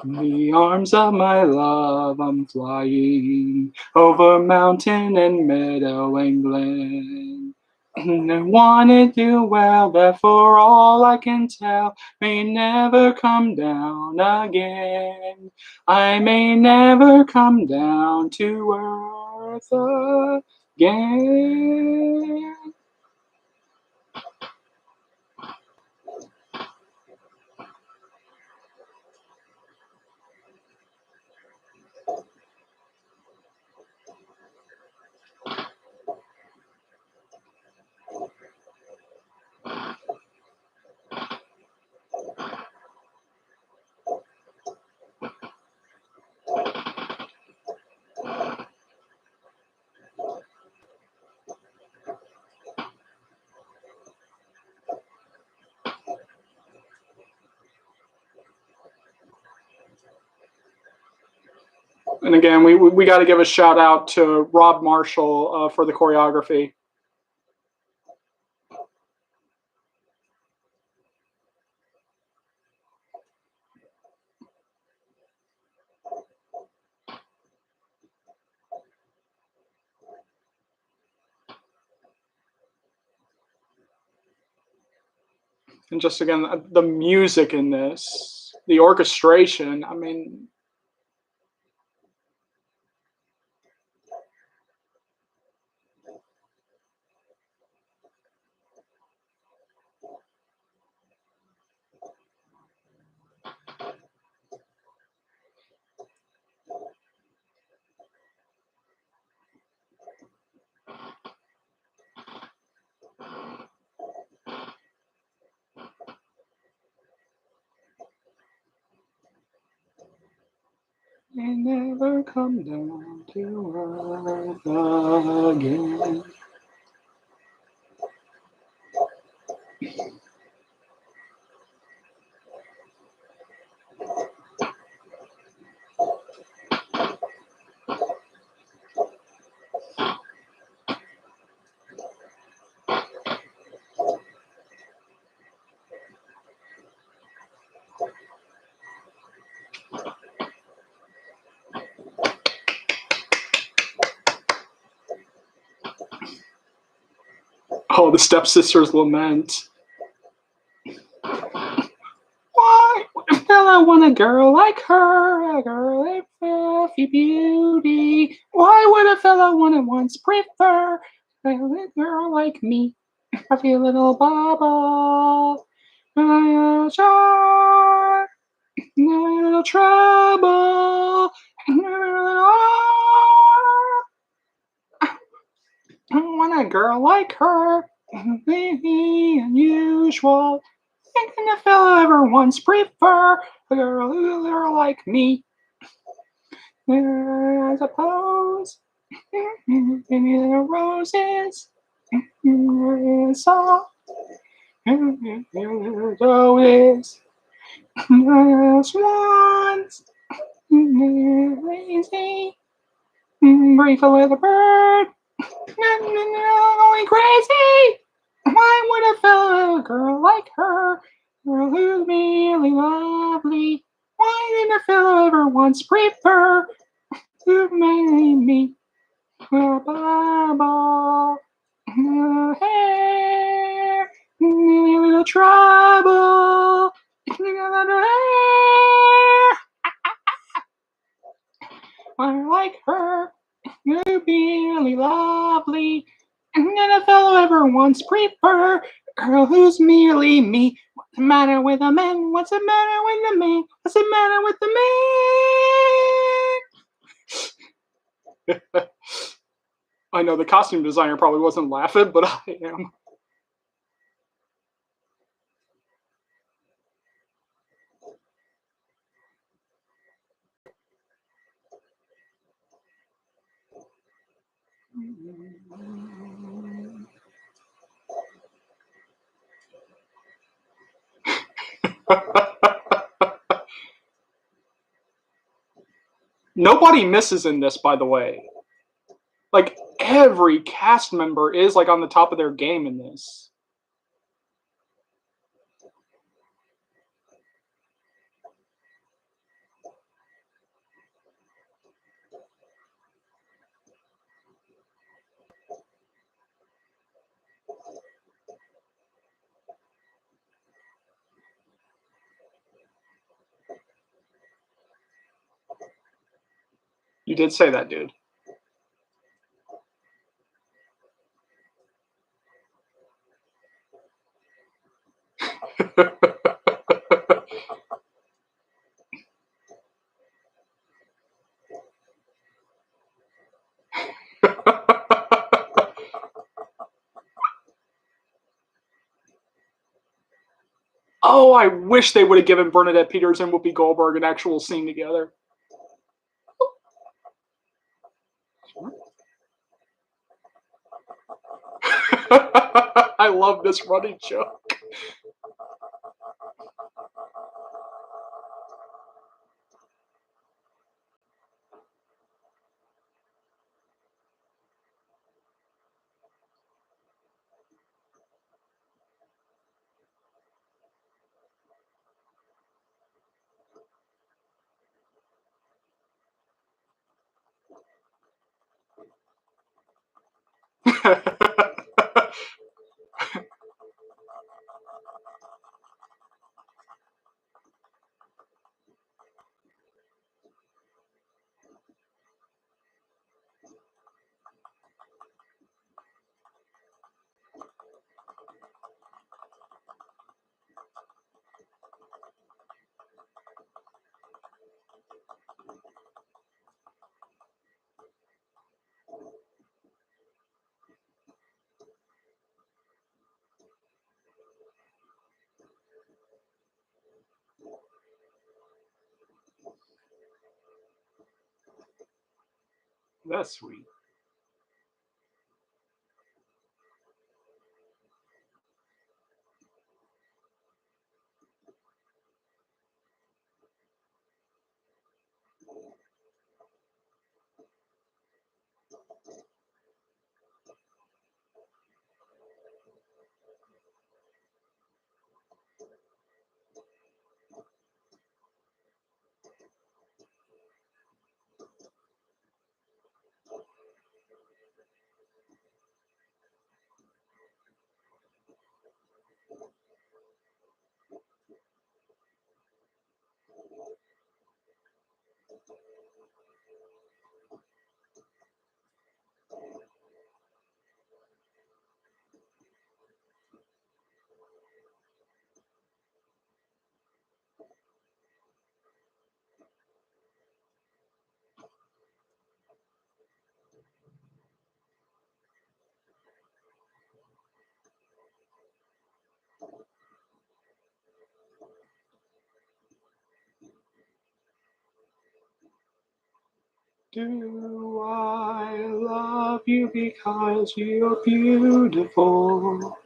In the arms of my love, I'm flying over mountain and meadow and glen. I wanted you well, but for all I can tell, may never come down again. I may never come down to earth again. And again, we got to give a shout out to Rob Marshall for the choreography. And just again, the music in this, the orchestration. I mean, they never come down to earth again. Oh, the stepsister's lament. Why would a fella want a girl like her? A girl like fluffy beauty. Why would a fella want to once prefer a girl like me? I feel a little bubble. A jar. A little trouble. I want a girl like her. Unusual. Can a fella ever once prefer a girl like me? I suppose the roses soft. So is swans lazy. Brief a little bird. Going crazy. Why would a fella a girl like her? Girl who's merely lovely. Why did a fellow ever once prefer to marry me? A bubble, hair, a little trouble. I like her, you're really lovely. And then a fellow ever once prefer a girl who's merely me. What's the matter with a man? What's the matter with the man? What's the matter with the man? I know the costume designer probably wasn't laughing, but I am. Nobody misses in this, by the way. Like, every cast member is like on the top of their game in this. You did say that, dude. Oh, I wish they would have given Bernadette Peters and Whoopi Goldberg an actual scene together. I love this running joke. That's sweet. Do I love you because you're beautiful?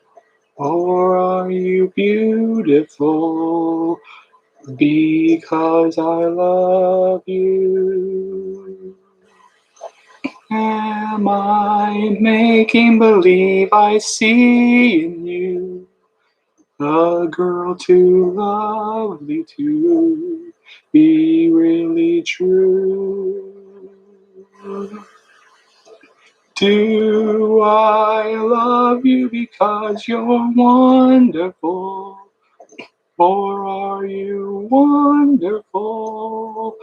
Or are you beautiful because I love you? Am I making believe I see in you a girl too lovely to be really true? Do I love you because you're wonderful? Or are you wonderful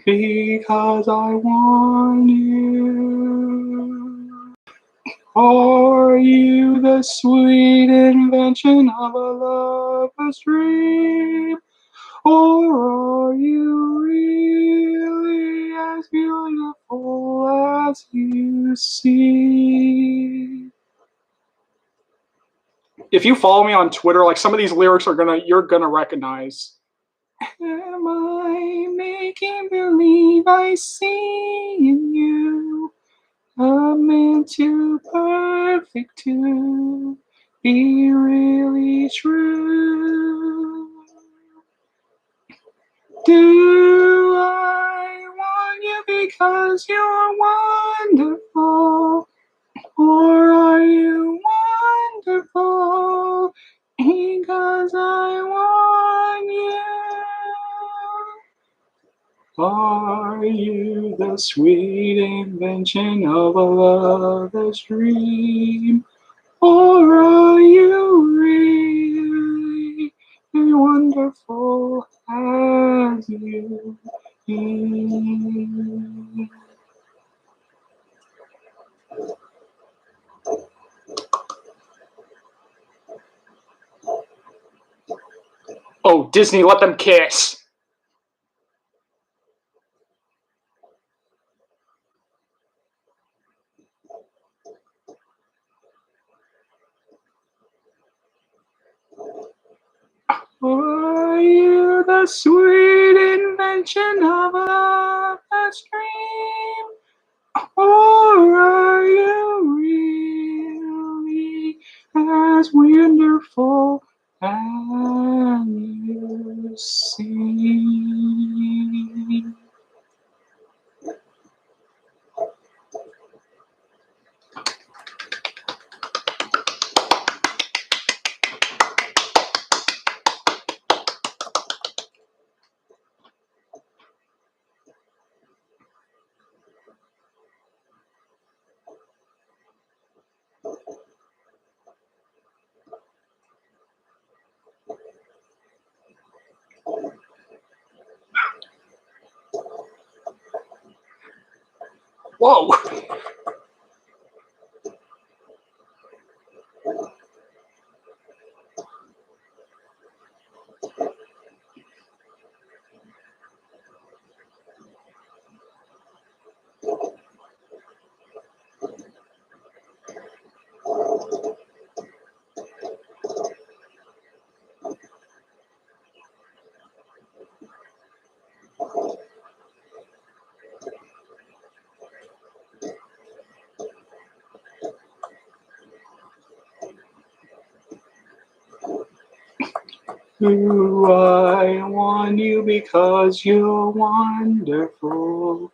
because I want you? Are you the sweet invention of a lover's dream? Or are you really as beautiful as you seem? If you follow me on Twitter, like some of these lyrics you're gonna recognize. Am I making believe I see in you a man too perfect to be really true? Do I want you because you're wonderful? Or are you wonderful because I want you? Are you the sweet invention of a lover's dream? Or are you really as wonderful as you seem? Oh, Disney, let them kiss. Are you the sweet invention of a lover's dream? Or are you really as wonderful as you seem? Whoa! Do I want you because you're wonderful?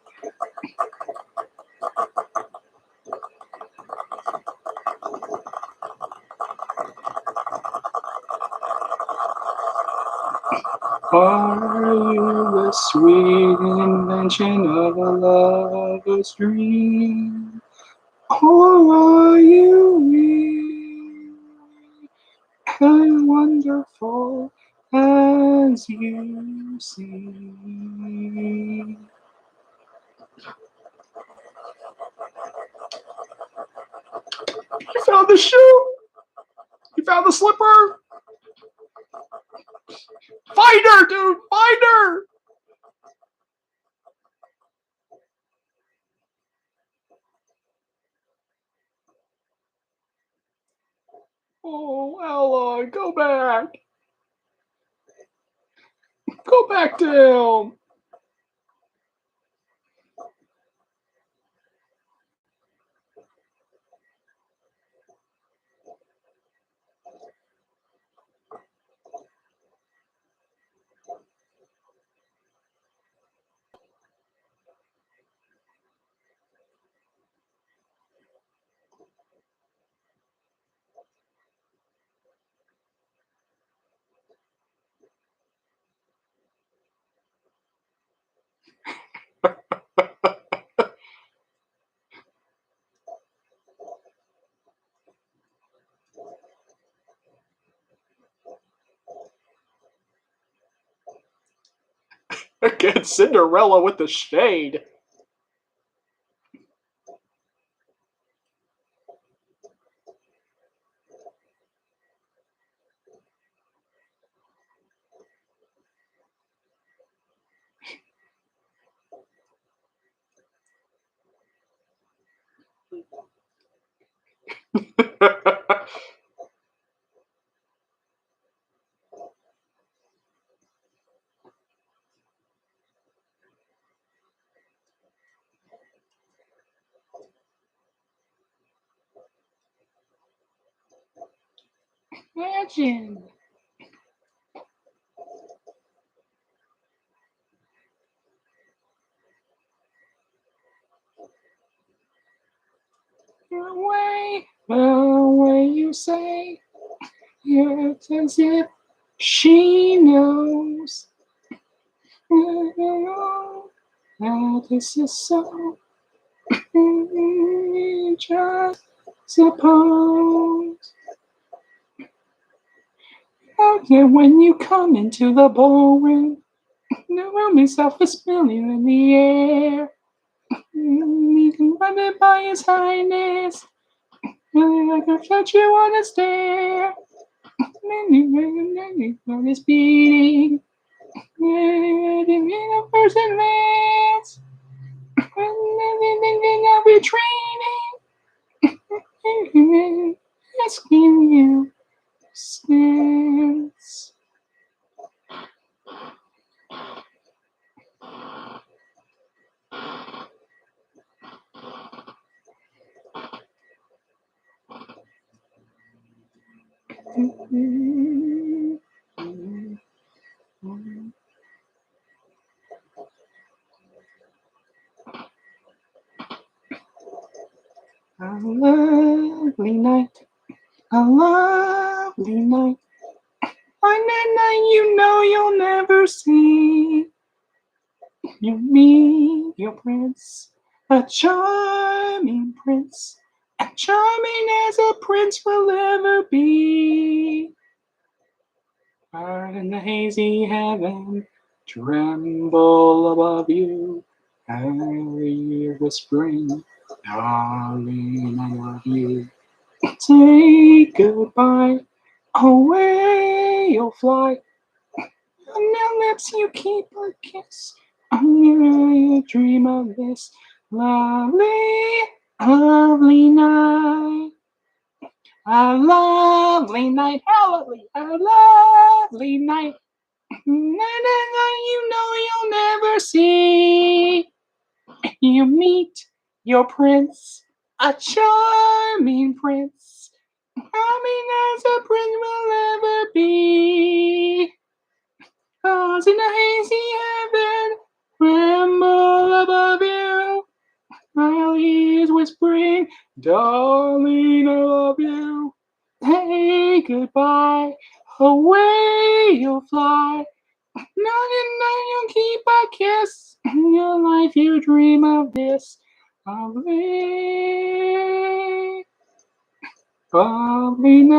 Are you the sweet invention of a lover's dream? Or are you really as wonderful as you seem? You found the shoe! You found the slipper! Find her, dude! Find her! Oh, Ella, go back! Go back to him! Get Cinderella with the shade. Imagine. The way you say, it's as if she knows. That this is so. Just suppose. Okay, when you come into the ballroom, the room itself is familiar in the air. You can run it by His Highness. I can touch you on a stair. On his beating. The first advance. I'll be training. Asking you stance. A lovely night, a lovely night. On that night you know you'll never see. You meet your prince, a charming prince, as charming as a prince will ever be. Out in the hazy heaven, tremble above you, and whispering, darling, I love you. Say goodbye, away you'll fly. On your lips you keep a kiss. You dream of this lovely, lovely night. A lovely night, a lovely night. Night you know you'll never see. You meet your prince, a charming prince. Charming as a prince will ever be. 'Cause in the hazy heaven, tremble above you, while he is whispering, darling, I love you. Hey, goodbye, away you'll fly. Night and night you'll keep a kiss. In your life you dream of this. Lovely, lovely night.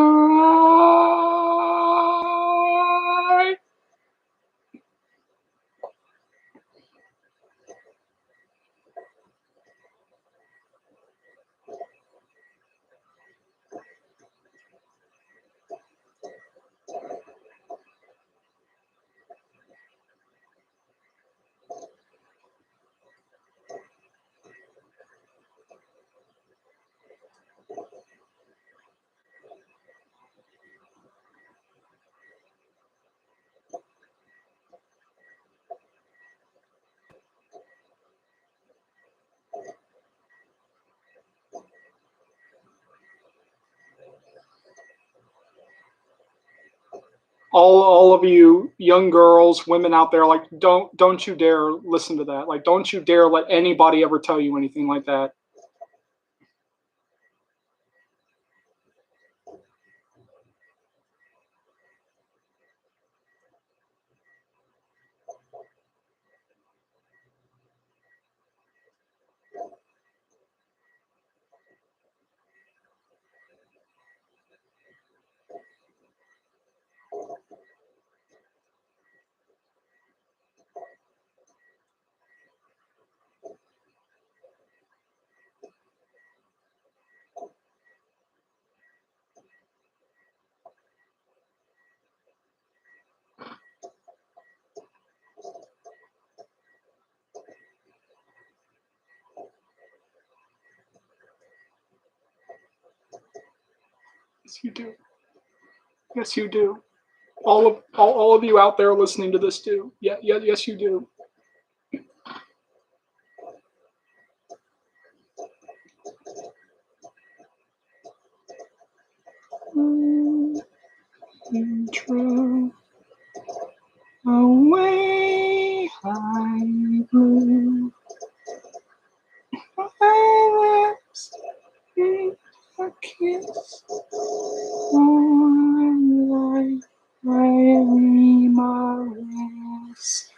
All of you young girls, women out there, like don't you dare listen to that. Like don't you dare let anybody ever tell you anything like that. Yes, you do. Yes, you do. All of you out there listening to this do. Yeah, yes, you do. True. Away I blew. My lips in a kiss. Oh, I my rest.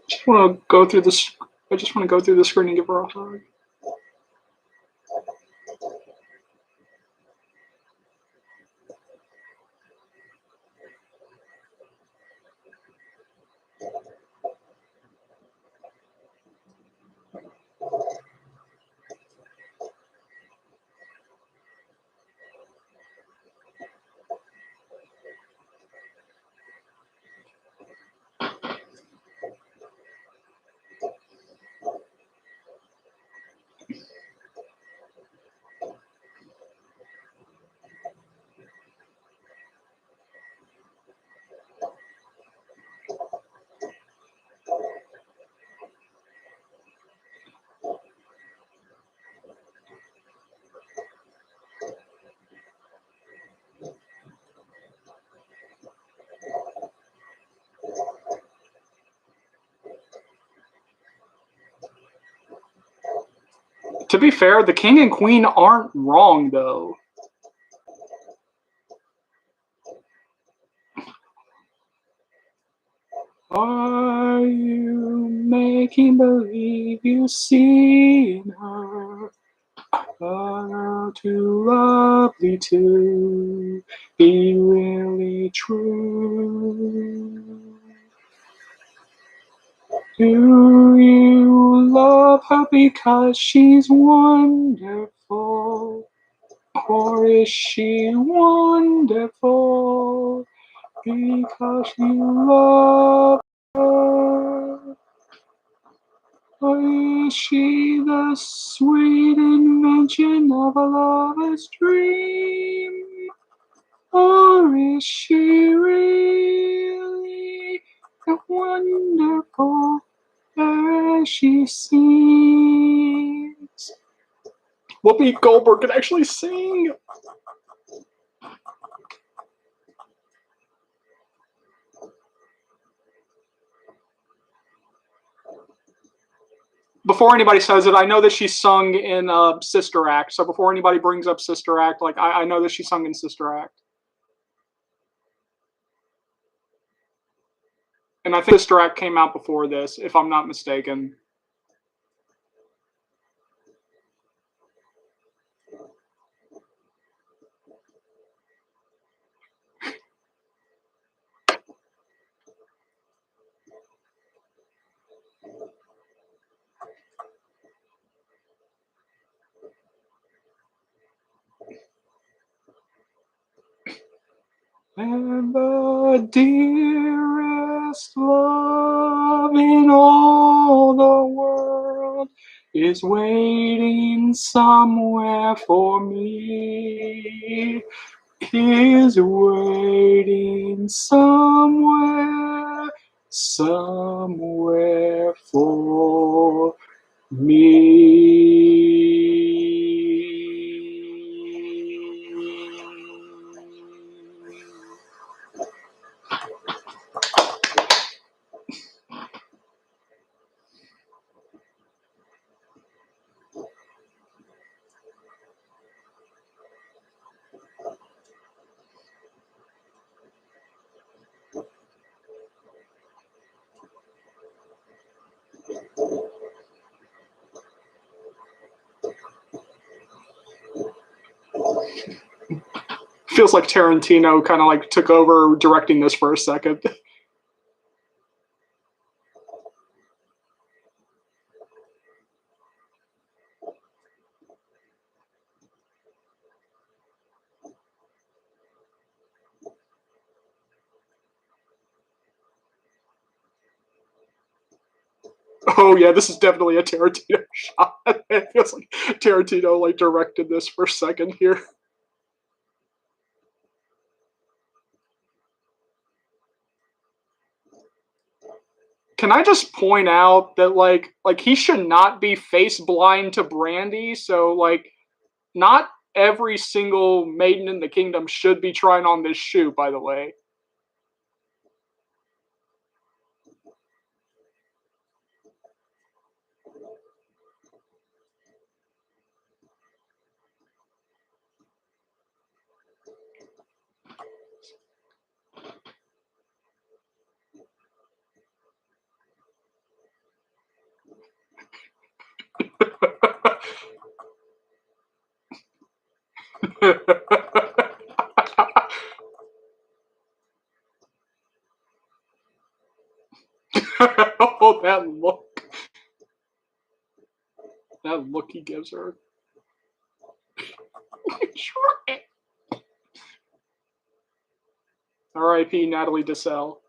Just want to go through this. I just want to go through the screen and give her a hug. To be fair, the king and queen aren't wrong, though. Are you making believe you see in her a girl too lovely to be really true? Do you love her because she's wonderful? Or is she wonderful because you love her? Or is she the sweet invention of a lover's dream? Or is she really as wonderful as she seems? Whoopi Goldberg can actually sing. Before anybody says it, I know that she sung in Sister Act. So before anybody brings up Sister Act, like I know that she sung in Sister Act. And I think Sister Act came out before this, if I'm not mistaken. And the dearest love in all the world is waiting somewhere for me. Is waiting somewhere for me. Feels like Tarantino kind of like took over directing this for a second. Oh yeah, this is definitely a Tarantino shot. It feels like Tarantino like directed this for a second here. Can I just point out that like he should not be face blind to Brandy, so like not every single maiden in the kingdom should be trying on this shoe, by the way. Oh, that look. That look he gives her. R.I.P. Natalie Desselle.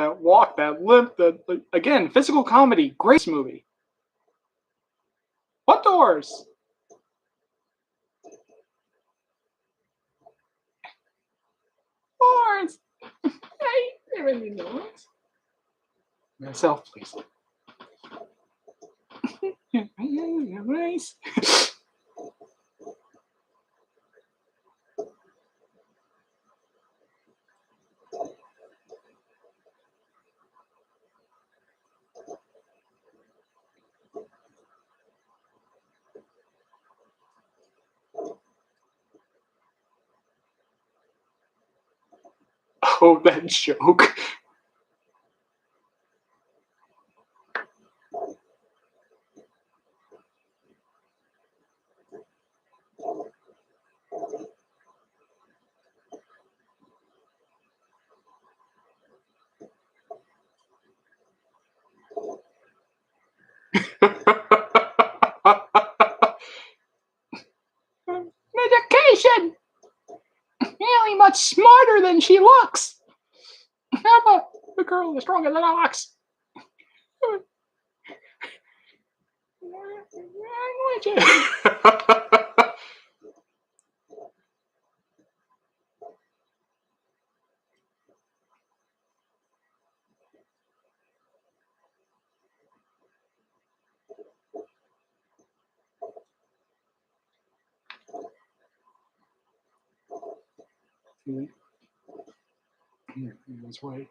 that walk, that limp, that like, again, physical comedy, great movie. What doors? Doors. Hey, really noise. Myself, please. Nice. Oh, that joke. Medication. Really much smarter than she looks. How about the girl is stronger than ox? That's right.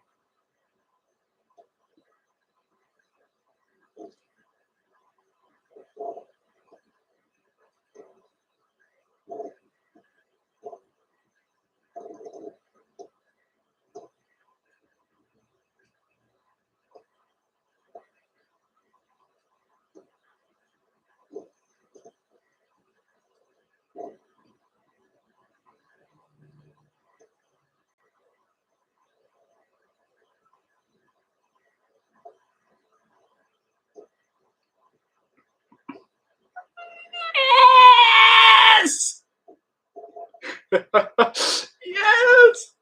Yes, yes,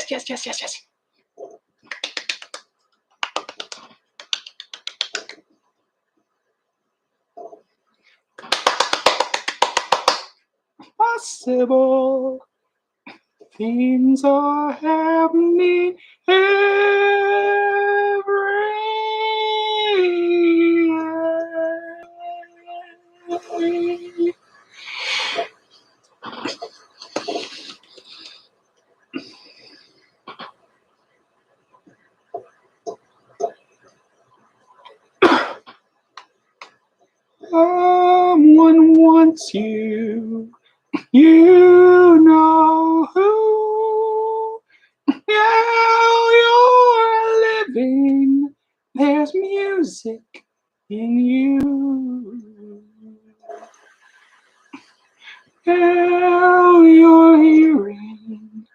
yes, yes, yes. Possible things are happening every day. Someone wants you, you know who. Now you're living, there's music in you. Now you're hearing,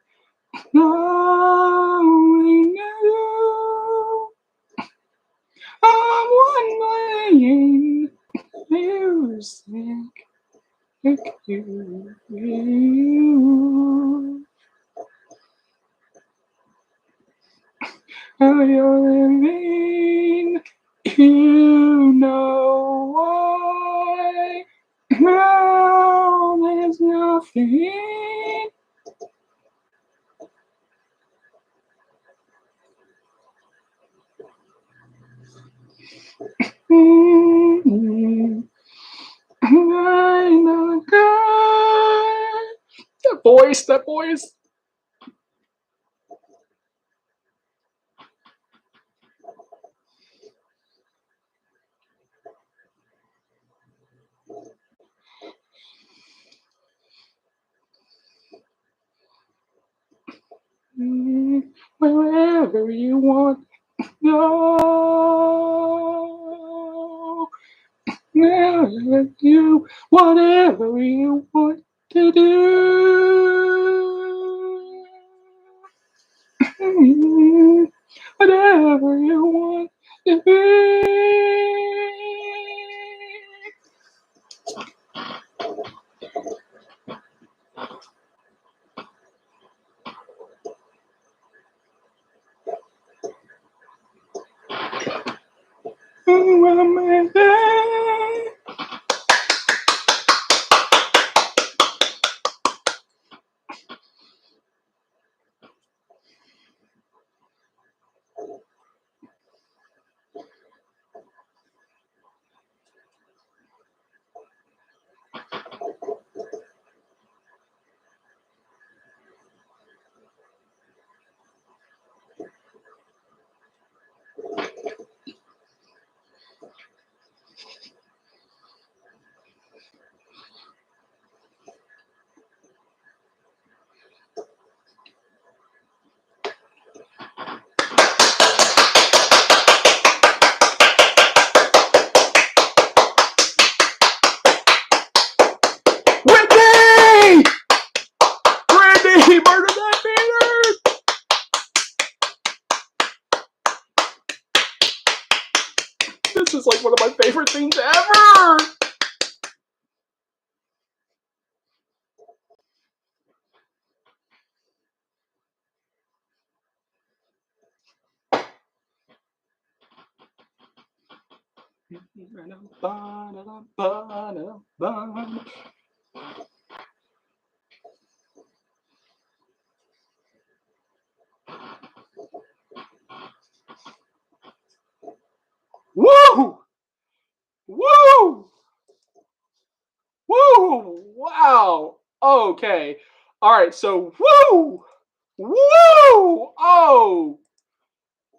knowing new. I'm playing music like you. How you're living, you know why. Now there's nothing. That voice. Wherever you want, no. Wherever you, whatever you want to do. Whatever you want to be. Whitney! Brandy! Murder that Peter! This is like one of my favorite things ever! Woo! Woo! Woo! Wow! Okay. Alright, so woo! Woo! Oh!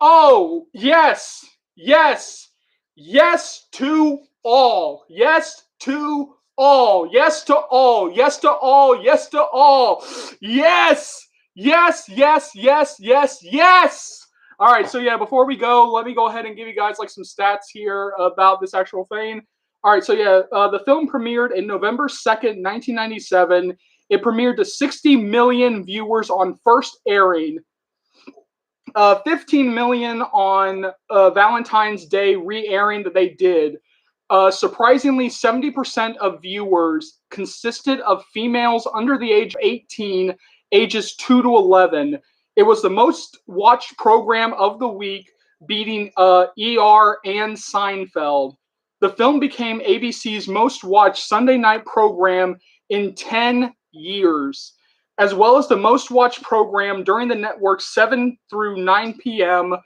Oh! Yes! Yes! Yes to all! Yes to all! Yes to all! Yes to all! Yes to all! Yes! Yes, yes, yes, yes, yes! All right, so yeah, before we go, let me go ahead and give you guys like some stats here about this actual thing. All right, so yeah, the film premiered in November 2nd, 1997. It premiered to 60 million viewers on first airing. 15 million on Valentine's Day re-airing that they did. Surprisingly, 70% of viewers consisted of females under the age of 18, ages 2 to 11. It was the most watched program of the week, beating ER and Seinfeld. The film became ABC's most watched Sunday night program in 10 years, as well as the most watched program during the network's 7 through 9 p.m.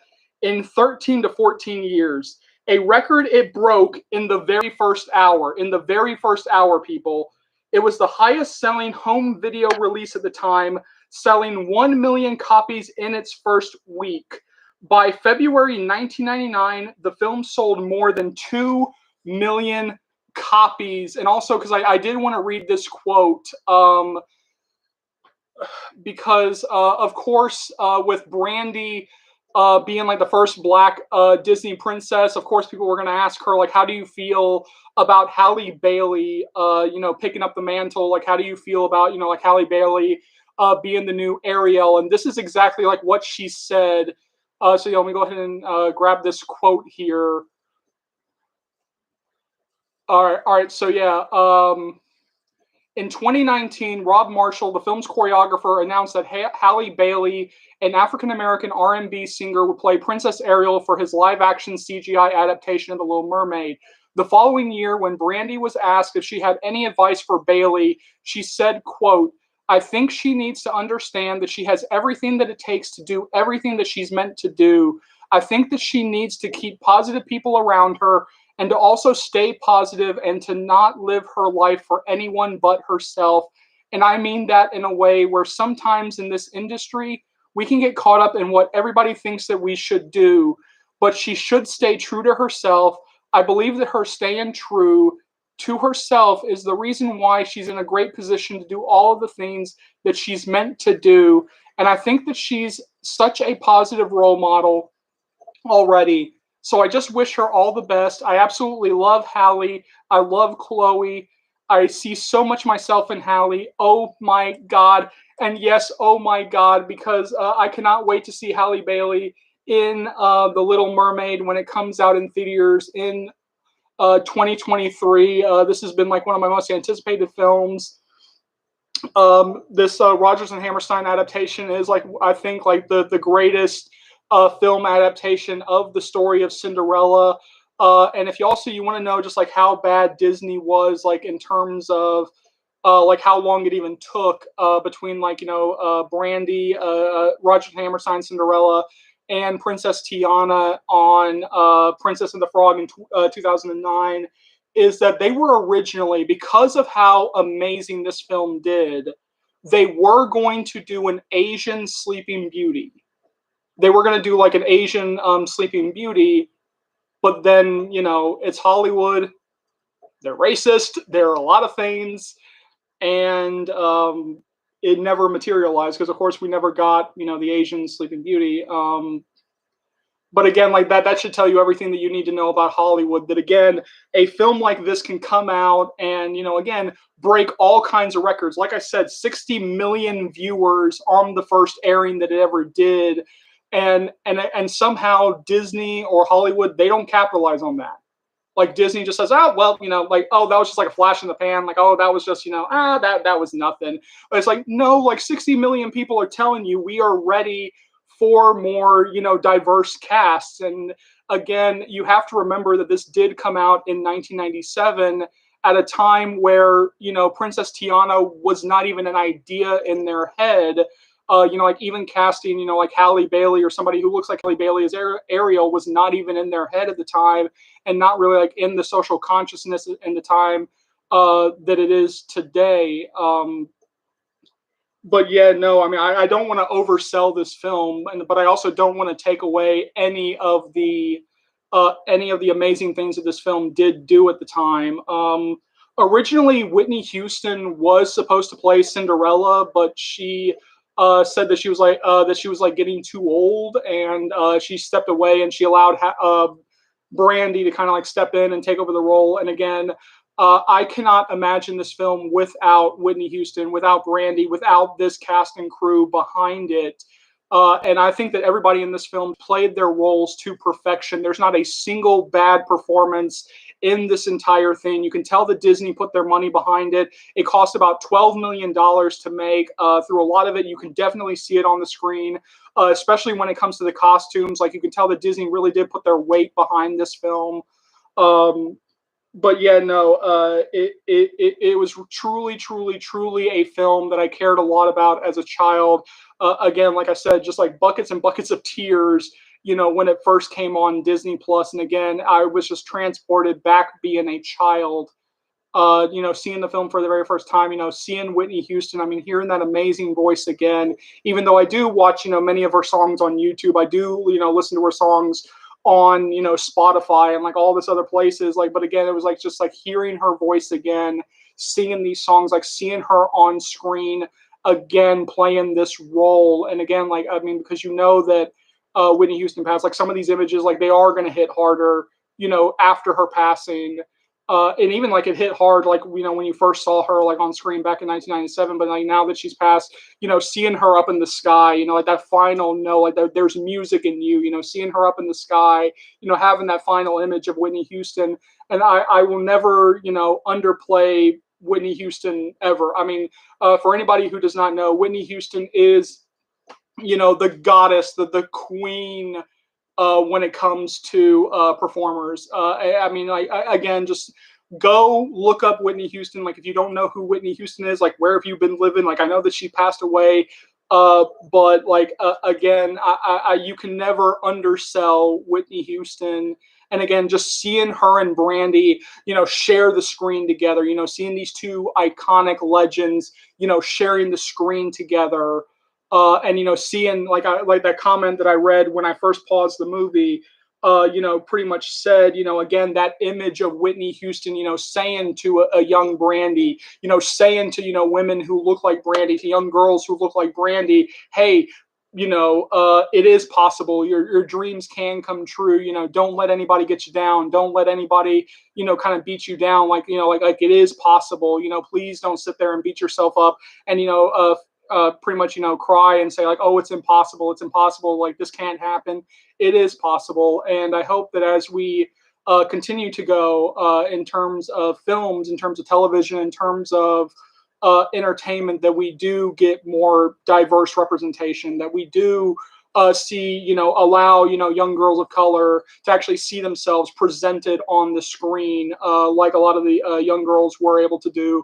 in 13 to 14 years. A record it broke in the very first hour. In the very first hour, people. It was the highest selling home video release at the time, selling 1 million copies in its first week. By February 1999, the film sold more than 2 million copies. And also, because I did want to read this quote, because, of course, with Brandy being like the first black Disney princess, of course, people were going to ask her, like, how do you feel about Halle Bailey, picking up the mantle? Like, how do you feel about, like Halle Bailey being the new Ariel? And this is exactly like what she said. So let me go ahead and grab this quote here. All right. So yeah. In 2019, Rob Marshall, the film's choreographer, announced that Halle Bailey, an African-American R&B singer, would play Princess Ariel for his live-action CGI adaptation of The Little Mermaid. The following year, when Brandy was asked if she had any advice for Bailey, she said, quote, "I think she needs to understand that she has everything that it takes to do everything that she's meant to do. I think that she needs to keep positive people around her and to also stay positive and to not live her life for anyone but herself." And I mean that in a way where sometimes in this industry, we can get caught up in what everybody thinks that we should do, but she should stay true to herself. I believe that her staying true to herself is the reason why she's in a great position to do all of the things that she's meant to do. And I think that she's such a positive role model already. So I just wish her all the best. I absolutely love Halle. I love Chloe. I see so much myself in Halle. Oh my God. And yes, oh my God, because I cannot wait to see Halle Bailey in The Little Mermaid when it comes out in theaters in 2023. This has been like one of my most anticipated films. This Rodgers and Hammerstein adaptation is like, I think, like the greatest film adaptation of the story of Cinderella. And if you want to know just like how bad Disney was, like in terms of like how long it even took between like Brandy, Rodgers and Hammerstein, Cinderella, and Princess Tiana on Princess and the Frog in 2009, is that they were originally, because of how amazing this film did, they were going to do an Asian Sleeping Beauty. They were going to do like an Asian Sleeping Beauty, but then, it's Hollywood. They're racist. There are a lot of things. And it never materialized because, of course, we never got, the Asian Sleeping Beauty. But again, like that should tell you everything that you need to know about Hollywood. That, again, a film like this can come out and, again, break all kinds of records. Like I said, 60 million viewers on the first airing that it ever did. And somehow Disney or Hollywood, they don't capitalize on that. Like Disney just says, oh, well, like, oh, that was just like a flash in the pan. Like, oh, that was just, that was nothing. But it's like, no, like 60 million people are telling you we are ready for more, diverse casts. And again, you have to remember that this did come out in 1997 at a time where, Princess Tiana was not even an idea in their head. Like even casting, like Halle Bailey or somebody who looks like Halle Bailey as Ariel was not even in their head at the time, and not really like in the social consciousness in the time that it is today. But yeah, no, I mean, I don't want to oversell this film, but I also don't want to take away any of the amazing things that this film did do at the time. Originally, Whitney Houston was supposed to play Cinderella, but she said that she was like getting too old, and she stepped away, and she allowed Brandy to kind of like step in and take over the role. And again, I cannot imagine this film without Whitney Houston, without Brandy, without this cast and crew behind it. And I think that everybody in this film played their roles to perfection. There's not a single bad performance in this entire thing. You can tell that Disney put their money behind it. It cost about $12 million to make. Through a lot of it, you can definitely see it on the screen, especially when it comes to the costumes. Like, you can tell that Disney really did put their weight behind this film. Um, but yeah, no, it was truly, truly, truly a film that I cared a lot about as a child. Again, like I said, just like buckets and buckets of tears, when it first came on Disney Plus. And again, I was just transported back being a child. Seeing the film for the very first time, seeing Whitney Houston. I mean, hearing that amazing voice again. Even though I do watch, many of her songs on YouTube, I do, listen to her songs on, Spotify and like all this other places. Like, but again, it was like just like hearing her voice again, singing these songs, like seeing her on screen again, playing this role. And again, like, I mean, because that Whitney Houston passed, like some of these images, like they are going to hit harder, after her passing. And even like it hit hard, like, when you first saw her like on screen back in 1997, but like now that she's passed, seeing her up in the sky, like that final note, like there's music in you, seeing her up in the sky, having that final image of Whitney Houston. And I will never, underplay Whitney Houston ever. I mean, for anybody who does not know, Whitney Houston is, the goddess, the queen, when it comes to performers. I mean, again, just go look up Whitney Houston. Like, if you don't know who Whitney Houston is, like, where have you been living? Like, I know that she passed away, but like, again, you can never undersell Whitney Houston. And again, just seeing her and Brandy, share the screen together, seeing these two iconic legends, sharing the screen together. And seeing like that comment that I read when I first paused the movie, pretty much said, again, that image of Whitney Houston, saying to a young Brandy, saying to women who look like Brandy, to young girls who look like Brandy, hey, it is possible. Your dreams can come true. Don't let anybody get you down. Don't let anybody, kind of beat you down. Like, like it is possible. Please don't sit there and beat yourself up. And pretty much, cry and say like, oh, it's impossible. It's impossible. Like, this can't happen. It is possible. And I hope that as we continue to go in terms of films, in terms of television, in terms of entertainment, that we do get more diverse representation, that we do see, allow, young girls of color to actually see themselves presented on the screen, like a lot of the young girls were able to do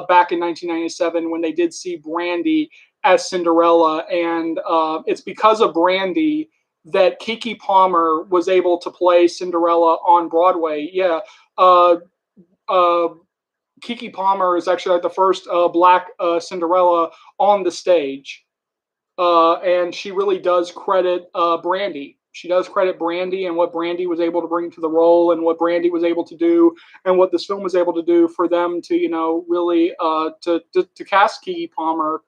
back in 1997 when they did see Brandy as Cinderella. And it's because of Brandy that Keke Palmer was able to play Cinderella on Broadway. Yeah. Uh, Keke Palmer is actually like the first black Cinderella on the stage. And she really does credit Brandy. She does credit Brandy and what Brandy was able to bring to the role, and what Brandy was able to do, and what this film was able to do for them to, really to cast Keke Palmer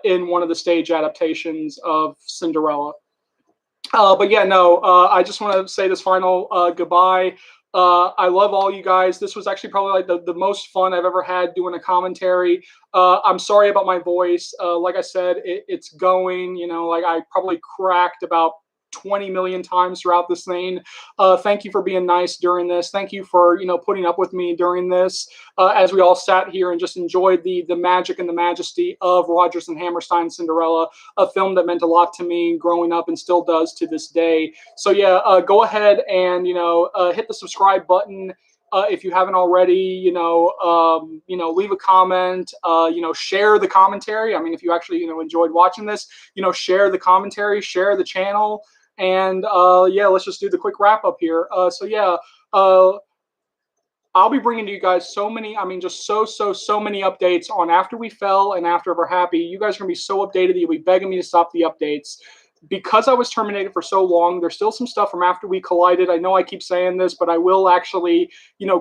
in one of the stage adaptations of Cinderella. But yeah, no, I just want to say this final goodbye. I love all you guys. This was actually probably like the most fun I've ever had doing a commentary. I'm sorry about my voice. Like I said, it's going, like I probably cracked about 20 million times throughout this thing. Thank you for being nice during this. Thank you for, putting up with me during this as we all sat here and just enjoyed the magic and the majesty of Rodgers and Hammerstein Cinderella, a film that meant a lot to me growing up and still does to this day. So yeah, go ahead and, hit the subscribe button. If you haven't already, leave a comment, share the commentary. I mean, if you actually, enjoyed watching this, share the commentary, share the channel. And yeah, let's just do the quick wrap up here. So yeah, I'll be bringing to you guys so many, I mean, just so many updates on After We Fell and After Ever Happy. You guys are going to be so updated that you'll be begging me to stop the updates. Because I was terminated for so long, there's still some stuff from After We Collided. I know I keep saying this, but I will actually,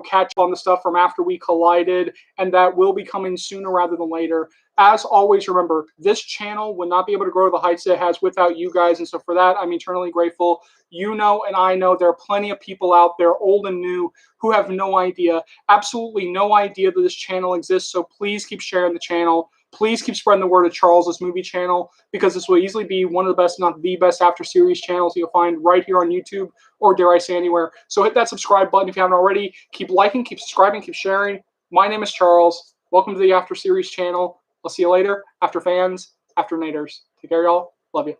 catch on the stuff from After We Collided, and that will be coming sooner rather than later. As always, remember, this channel would not be able to grow to the heights it has without you guys, and so for that, I'm eternally grateful. And I know there are plenty of people out there, old and new, who have no idea, absolutely no idea that this channel exists, so please keep sharing the channel. Please keep spreading the word of Charles's movie channel, because this will easily be one of the best, not the best, after series channels you'll find right here on YouTube, or dare I say anywhere. So hit that subscribe button if you haven't already. Keep liking, keep subscribing, keep sharing. My name is Charles. Welcome to the After Series channel. I'll see you later, after fans, after naters. Take care, y'all. Love you.